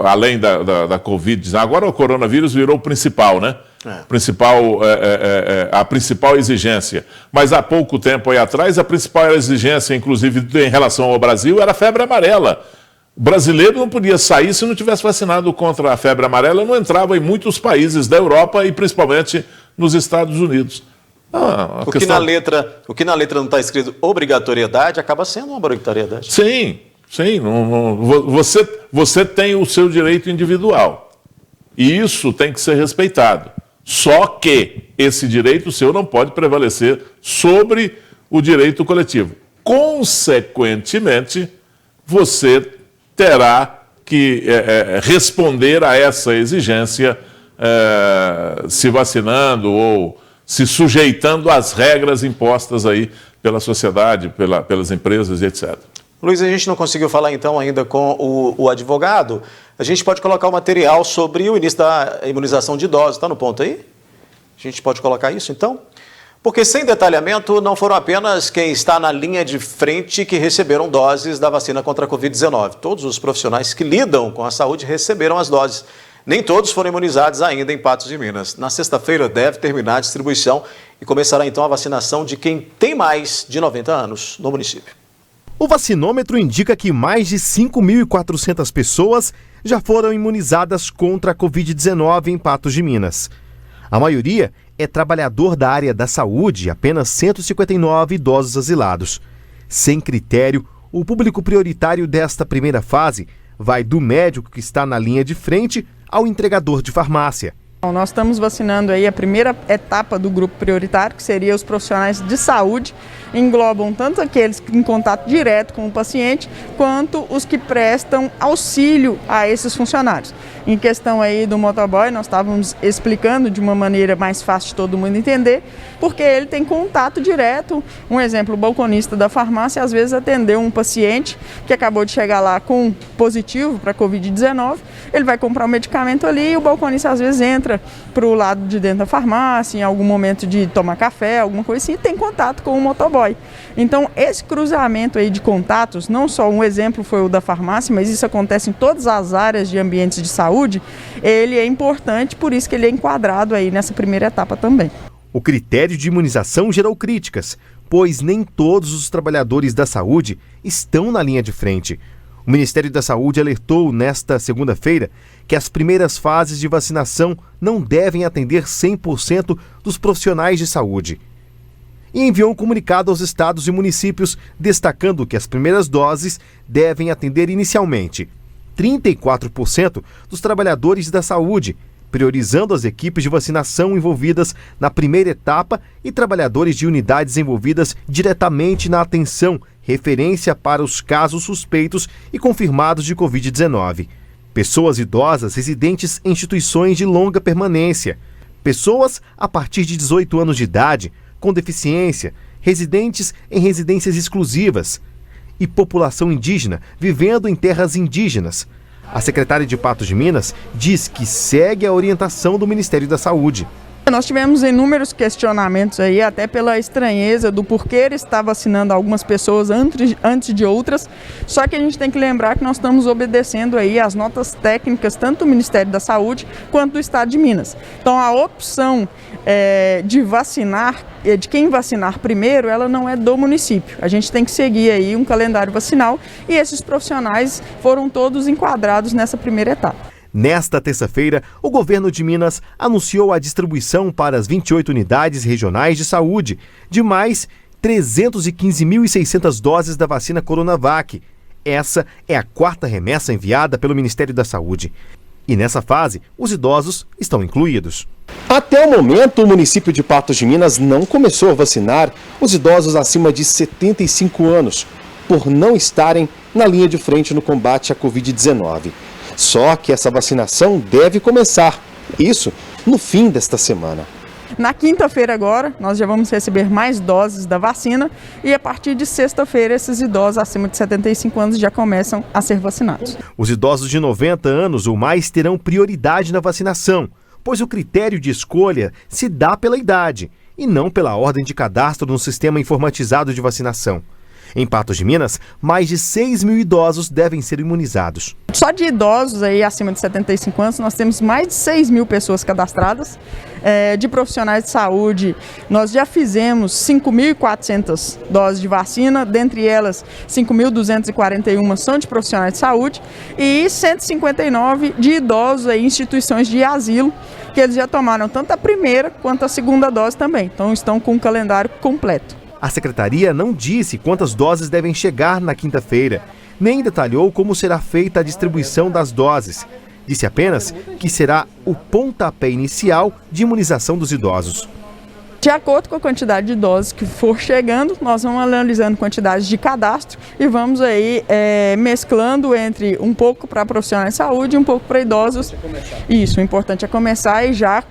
além da Covid, agora o coronavírus virou o principal, né? A principal exigência. Mas há pouco tempo aí atrás, a principal exigência, inclusive em relação ao Brasil, era a febre amarela. O brasileiro não podia sair se não tivesse vacinado contra a febre amarela, não entrava em muitos países da Europa e principalmente nos Estados Unidos. O que na letra não está escrito obrigatoriedade, acaba sendo uma obrigatoriedade. Sim. Você tem o seu direito individual e isso tem que ser respeitado. Só que esse direito seu não pode prevalecer sobre o direito coletivo. Consequentemente, você terá que responder a essa exigência se vacinando ou se sujeitando às regras impostas aí pela sociedade, pelas empresas e etc. Luiz, a gente não conseguiu falar então ainda com o advogado. A gente pode colocar o material sobre o início da imunização de idosos. Está no ponto aí? A gente pode colocar isso então? Porque sem detalhamento, não foram apenas quem está na linha de frente que receberam doses da vacina contra a Covid-19. Todos os profissionais que lidam com a saúde receberam as doses. Nem todos foram imunizados ainda em Patos de Minas. Na sexta-feira deve terminar a distribuição e começará então a vacinação de quem tem mais de 90 anos no município. O vacinômetro indica que mais de 5.400 pessoas já foram imunizadas contra a Covid-19 em Patos de Minas. A maioria é trabalhador da área da saúde, apenas 159 idosos asilados. Sem critério, o público prioritário desta primeira fase vai do médico que está na linha de frente ao entregador de farmácia. Nós estamos vacinando aí a primeira etapa do grupo prioritário, que seria os profissionais de saúde, englobam tanto aqueles em contato direto com o paciente, quanto os que prestam auxílio a esses funcionários. Em questão aí do motoboy, nós estávamos explicando de uma maneira mais fácil de todo mundo entender, porque ele tem contato direto. Um exemplo, o balconista da farmácia às vezes atendeu um paciente que acabou de chegar lá com positivo para a Covid-19, ele vai comprar o medicamento ali e o balconista às vezes entra para o lado de dentro da farmácia, em algum momento de tomar café, alguma coisa assim, e tem contato com o motoboy. Então, esse cruzamento aí de contatos, não só um exemplo foi o da farmácia, mas isso acontece em todas as áreas de ambientes de saúde, ele é importante, por isso que ele é enquadrado aí nessa primeira etapa também. O critério de imunização gerou críticas, pois nem todos os trabalhadores da saúde estão na linha de frente. O Ministério da Saúde alertou nesta segunda-feira que as primeiras fases de vacinação não devem atender 100% dos profissionais de saúde. E enviou um comunicado aos estados e municípios destacando que as primeiras doses devem atender inicialmente 34% dos trabalhadores da saúde, priorizando as equipes de vacinação envolvidas na primeira etapa e trabalhadores de unidades envolvidas diretamente na atenção, referência para os casos suspeitos e confirmados de Covid-19. Pessoas idosas residentes em instituições de longa permanência, pessoas a partir de 18 anos de idade, com deficiência, residentes em residências exclusivas e população indígena vivendo em terras indígenas. A secretária de Patos de Minas diz que segue a orientação do Ministério da Saúde. Nós tivemos inúmeros questionamentos aí, até pela estranheza do porquê ele está vacinando algumas pessoas antes de outras, só que a gente tem que lembrar que nós estamos obedecendo aí as notas técnicas, tanto do Ministério da Saúde quanto do Estado de Minas. Então a opção de vacinar, de quem vacinar primeiro, ela não é do município. A gente tem que seguir aí um calendário vacinal e esses profissionais foram todos enquadrados nessa primeira etapa. Nesta terça-feira, o governo de Minas anunciou a distribuição para as 28 unidades regionais de saúde de mais 315.600 doses da vacina Coronavac. Essa é a quarta remessa enviada pelo Ministério da Saúde. E nessa fase, os idosos estão incluídos. Até o momento, o município de Patos de Minas não começou a vacinar os idosos acima de 75 anos, por não estarem na linha de frente no combate à Covid-19. Só que essa vacinação deve começar, isso no fim desta semana. Na quinta-feira agora, nós já vamos receber mais doses da vacina e a partir de sexta-feira, esses idosos acima de 75 anos já começam a ser vacinados. Os idosos de 90 anos ou mais terão prioridade na vacinação, pois o critério de escolha se dá pela idade e não pela ordem de cadastro no sistema informatizado de vacinação. Em Patos de Minas, mais de 6.000 idosos devem ser imunizados. Só de idosos aí acima de 75 anos, nós temos mais de 6.000 pessoas cadastradas. De profissionais de saúde, nós já fizemos 5.400 doses de vacina, dentre elas 5.241 são de profissionais de saúde e 159 de idosos em instituições de asilo, que eles já tomaram tanto a primeira quanto a segunda dose também, então estão com o calendário completo. A secretaria não disse quantas doses devem chegar na quinta-feira, nem detalhou como será feita a distribuição das doses. Disse apenas que será o pontapé inicial de imunização dos idosos. De acordo com a quantidade de doses que for chegando, nós vamos analisando quantidades de cadastro e vamos aí mesclando entre um pouco para profissionais de saúde e um pouco para idosos. Isso, o importante é começar e já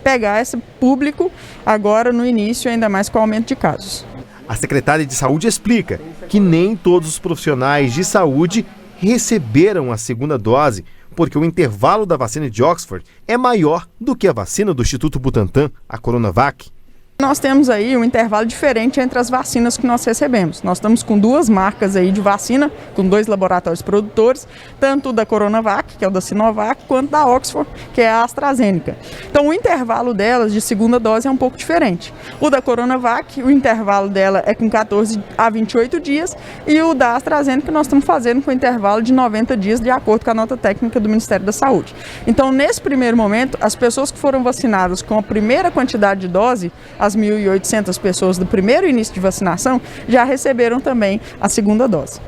pegar esse público agora no início, ainda mais com o aumento de casos. A secretária de Saúde explica que nem todos os profissionais de saúde receberam a segunda dose, porque o intervalo da vacina de Oxford é maior do que a vacina do Instituto Butantan, a Coronavac. Nós temos aí um intervalo diferente entre as vacinas que nós recebemos. Nós estamos com 2 marcas aí de vacina, com 2 laboratórios produtores, tanto da Coronavac, que é o da Sinovac, quanto da Oxford, que é a AstraZeneca. Então o intervalo delas de segunda dose é um pouco diferente. O da Coronavac, o intervalo dela é com 14 a 28 dias, e o da AstraZeneca nós estamos fazendo com intervalo de 90 dias, de acordo com a nota técnica do Ministério da Saúde. Então, nesse primeiro momento, as pessoas que foram vacinadas com a primeira quantidade de dose, as 1.800 pessoas do primeiro início de vacinação, já receberam também a segunda dose.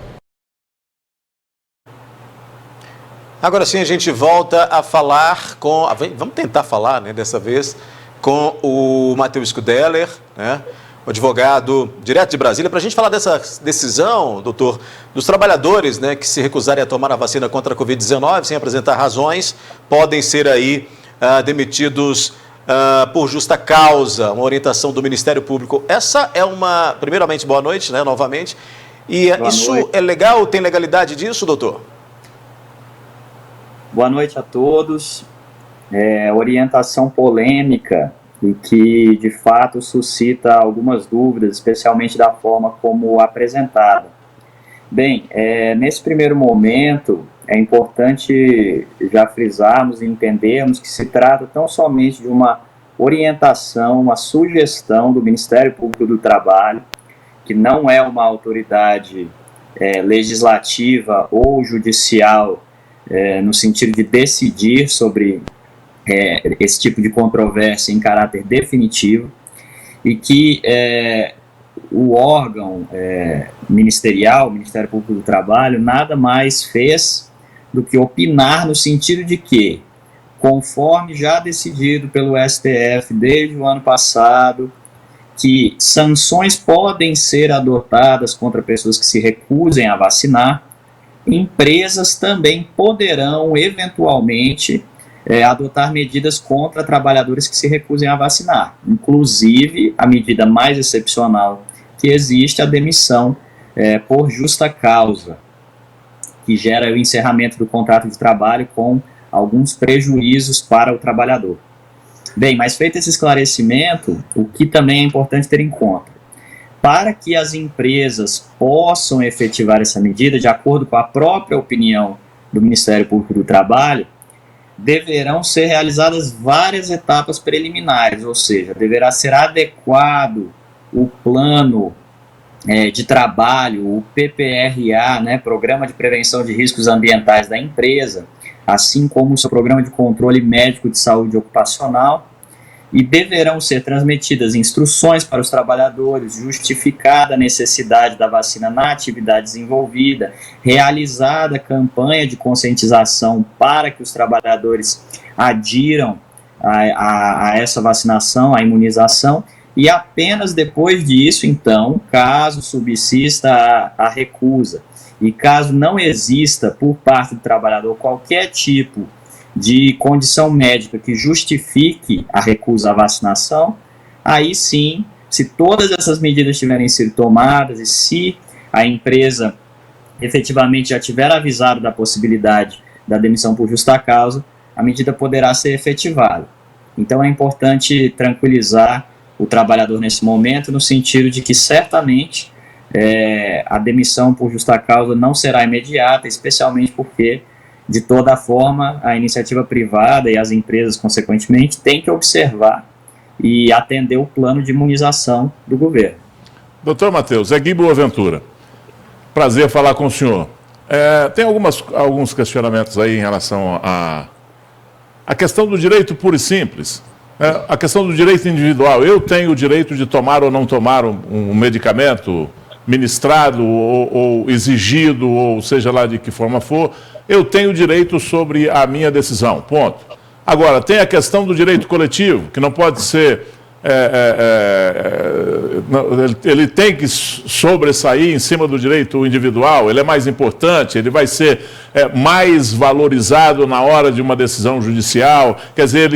Agora sim a gente volta a falar com... Vamos tentar falar, né, dessa vez, com o Matheus Scudeller, né, o advogado direto de Brasília, para a gente falar dessa decisão, doutor, dos trabalhadores, né, que se recusarem a tomar a vacina contra a Covid-19 sem apresentar razões, podem ser aí demitidos por justa causa, uma orientação do Ministério Público. Essa é uma... Primeiramente, boa noite, né, novamente. E isso é legal? Tem legalidade disso, doutor? Boa noite a todos. Orientação polêmica e que, de fato, suscita algumas dúvidas, especialmente da forma como apresentada. Bem, nesse primeiro momento, é importante já frisarmos e entendermos que se trata tão somente de uma orientação, uma sugestão do Ministério Público do Trabalho, que não é uma autoridade legislativa ou judicial no sentido de decidir sobre esse tipo de controvérsia em caráter definitivo, e que o órgão ministerial, o Ministério Público do Trabalho, nada mais fez do que opinar no sentido de que, conforme já decidido pelo STF desde o ano passado, que sanções podem ser adotadas contra pessoas que se recusem a vacinar, empresas também poderão, eventualmente, adotar medidas contra trabalhadores que se recusem a vacinar. Inclusive, a medida mais excepcional que existe é a demissão por justa causa, que gera o encerramento do contrato de trabalho com alguns prejuízos para o trabalhador. Bem, mas feito esse esclarecimento, o que também é importante ter em conta, para que as empresas possam efetivar essa medida, de acordo com a própria opinião do Ministério Público do Trabalho, deverão ser realizadas várias etapas preliminares, ou seja, deverá ser adequado o plano de trabalho, o PPRA, né, Programa de Prevenção de Riscos Ambientais da empresa, assim como o seu Programa de Controle Médico de Saúde Ocupacional, e deverão ser transmitidas instruções para os trabalhadores, justificada a necessidade da vacina na atividade desenvolvida, realizada campanha de conscientização para que os trabalhadores adiram a essa vacinação, a imunização, e apenas depois disso, então, caso subsista a recusa e caso não exista por parte do trabalhador qualquer tipo de condição médica que justifique a recusa à vacinação, aí sim, se todas essas medidas tiverem sido tomadas e se a empresa efetivamente já tiver avisado da possibilidade da demissão por justa causa, a medida poderá ser efetivada. Então é importante tranquilizar o trabalhador nesse momento, no sentido de que certamente a demissão por justa causa não será imediata, especialmente porque, de toda forma, a iniciativa privada e as empresas, consequentemente, têm que observar e atender o plano de imunização do governo. Doutor Matheus, Gui Boaventura, prazer falar com o senhor. Tem alguns questionamentos aí em relação à questão do direito puro e simples. A questão do direito individual. Eu tenho o direito de tomar ou não tomar um medicamento ministrado ou exigido, ou seja lá de que forma for, eu tenho direito sobre a minha decisão, ponto. Agora, tem a questão do direito coletivo, que não pode ser... ele tem que sobressair em cima do direito individual, ele é mais importante, ele vai ser mais valorizado na hora de uma decisão judicial, quer dizer,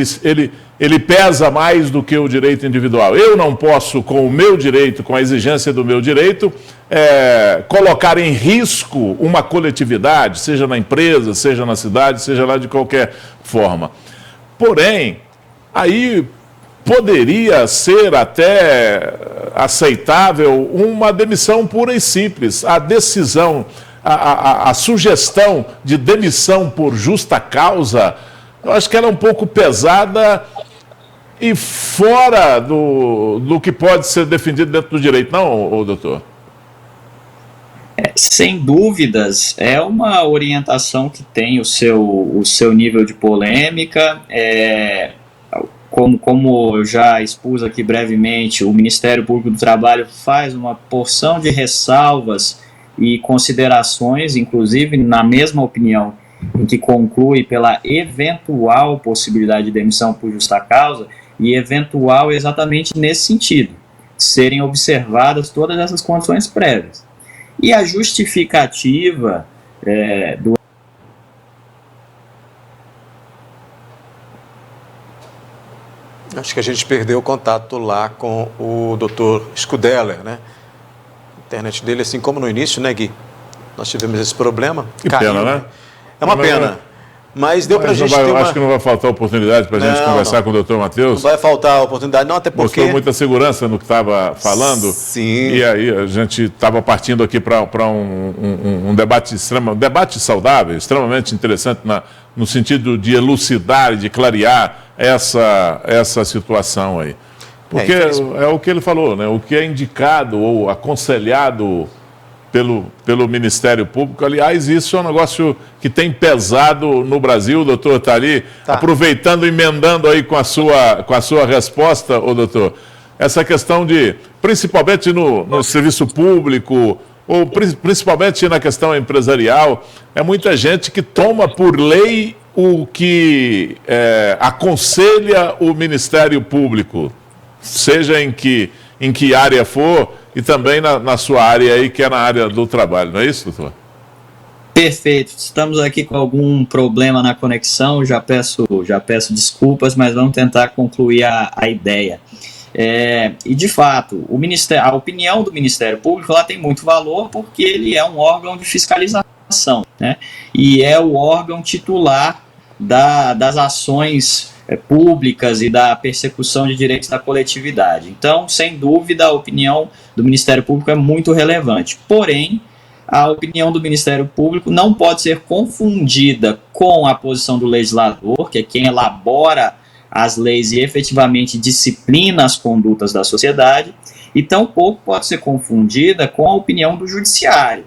ele pesa mais do que o direito individual. Eu não posso, com o meu direito, com a exigência do meu direito, colocar em risco uma coletividade, seja na empresa, seja na cidade, seja lá de qualquer forma. Porém, aí poderia ser até aceitável uma demissão pura e simples. A decisão, a sugestão de demissão por justa causa, eu acho que ela é um pouco pesada e fora do que pode ser defendido dentro do direito, não, doutor? Sem dúvidas, é uma orientação que tem o seu nível de polêmica. Como eu já expus aqui brevemente, o Ministério Público do Trabalho faz uma porção de ressalvas e considerações, inclusive na mesma opinião, em que conclui pela eventual possibilidade de demissão por justa causa, e eventual exatamente nesse sentido, serem observadas todas essas condições prévias. E a justificativa do... Acho que a gente perdeu o contato lá com o Dr. Scudeller, né? A internet dele, assim como no início, né, Gui? Nós tivemos esse problema. Que pena, né? É uma pena. Mas deu pra gente ter uma... Acho que não vai faltar oportunidade para a gente conversar com o doutor Matheus. Não vai faltar oportunidade, não, até porque... Mostrou muita segurança no que estava falando. Sim. E aí a gente estava partindo aqui para um debate saudável, extremamente interessante no sentido de elucidar e de clarear essa situação aí. Porque é o que ele falou, né? O que é indicado ou aconselhado pelo Ministério Público. Aliás, isso é um negócio que tem pesado no Brasil. O doutor está ali, aproveitando, emendando aí com a sua resposta, doutor. Essa questão de, principalmente no serviço público, ou principalmente na questão empresarial, é muita gente que toma por lei o que aconselha o Ministério Público, seja em que área for, e também na sua área aí, que é na área do trabalho, não é isso, doutor? Perfeito. Estamos aqui com algum problema na conexão, já peço desculpas, mas vamos tentar concluir a ideia. E, de fato, a opinião do Ministério Público ela tem muito valor porque ele é um órgão de fiscalização, né? E é o órgão titular das ações públicas e da persecução de direitos da coletividade. Então, sem dúvida, a opinião do Ministério Público é muito relevante. Porém, a opinião do Ministério Público não pode ser confundida com a posição do legislador, que é quem elabora as leis e efetivamente disciplina as condutas da sociedade, e tampouco pode ser confundida com a opinião do judiciário,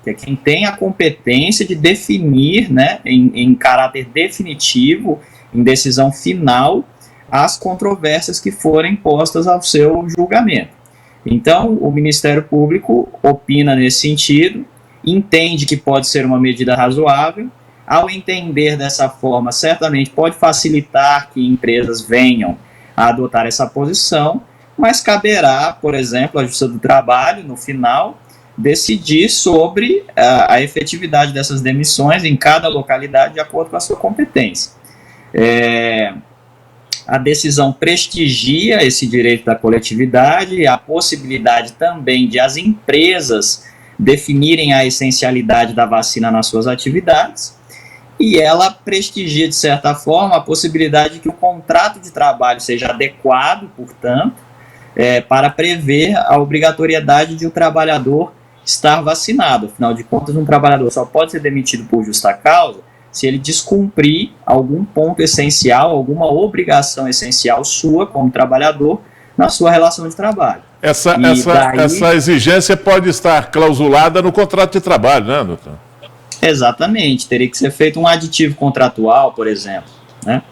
que é quem tem a competência de definir, né, em caráter definitivo, em decisão final, as controvérsias que forem postas ao seu julgamento. Então, o Ministério Público opina nesse sentido, entende que pode ser uma medida razoável. Ao entender dessa forma, certamente pode facilitar que empresas venham a adotar essa posição, mas caberá, por exemplo, à Justiça do Trabalho, no final, decidir sobre a efetividade dessas demissões em cada localidade de acordo com a sua competência. A decisão prestigia esse direito da coletividade e a possibilidade também de as empresas definirem a essencialidade da vacina nas suas atividades, e ela prestigia, de certa forma, a possibilidade de que o contrato de trabalho seja adequado, portanto, para prever a obrigatoriedade de o trabalhador estar vacinado. Afinal de contas, um trabalhador só pode ser demitido por justa causa se ele descumprir algum ponto essencial, alguma obrigação essencial sua como trabalhador na sua relação de trabalho. Essa exigência pode estar clausulada no contrato de trabalho, né, doutor? Exatamente. Teria que ser feito um aditivo contratual, por exemplo, né?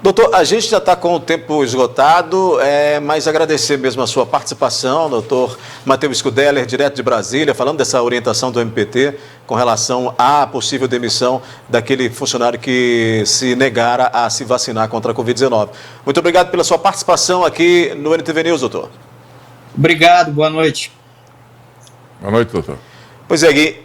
Doutor, a gente já está com o tempo esgotado, mas agradecer mesmo a sua participação, doutor Matheus Scudeller, direto de Brasília, falando dessa orientação do MPT com relação à possível demissão daquele funcionário que se negara a se vacinar contra a Covid-19. Muito obrigado pela sua participação aqui no NTV News, doutor. Obrigado, boa noite. Boa noite, doutor. Pois é, Gui,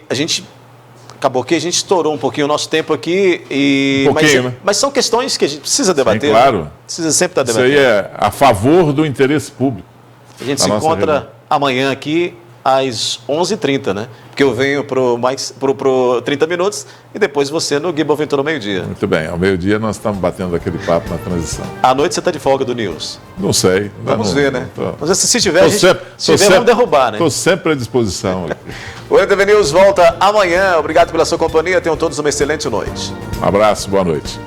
acabou que a gente estourou um pouquinho o nosso tempo aqui, né? Mas são questões que a gente precisa debater. Sim, claro. Né? Precisa sempre estar debatendo. Isso aí é a favor do interesse público. A gente se encontra amanhã aqui às 11h30, né? Porque eu venho pro 30 Minutos e depois você no Gui Boaventura ao meio-dia. Muito bem, ao meio-dia nós estamos batendo aquele papo na transição. À noite você está de folga do News? Não sei. Vamos ver, né? Mas se tiver, vamos derrubar, né? Estou sempre à disposição. O NTV News volta amanhã. Obrigado pela sua companhia. Tenham todos uma excelente noite. Um abraço, boa noite.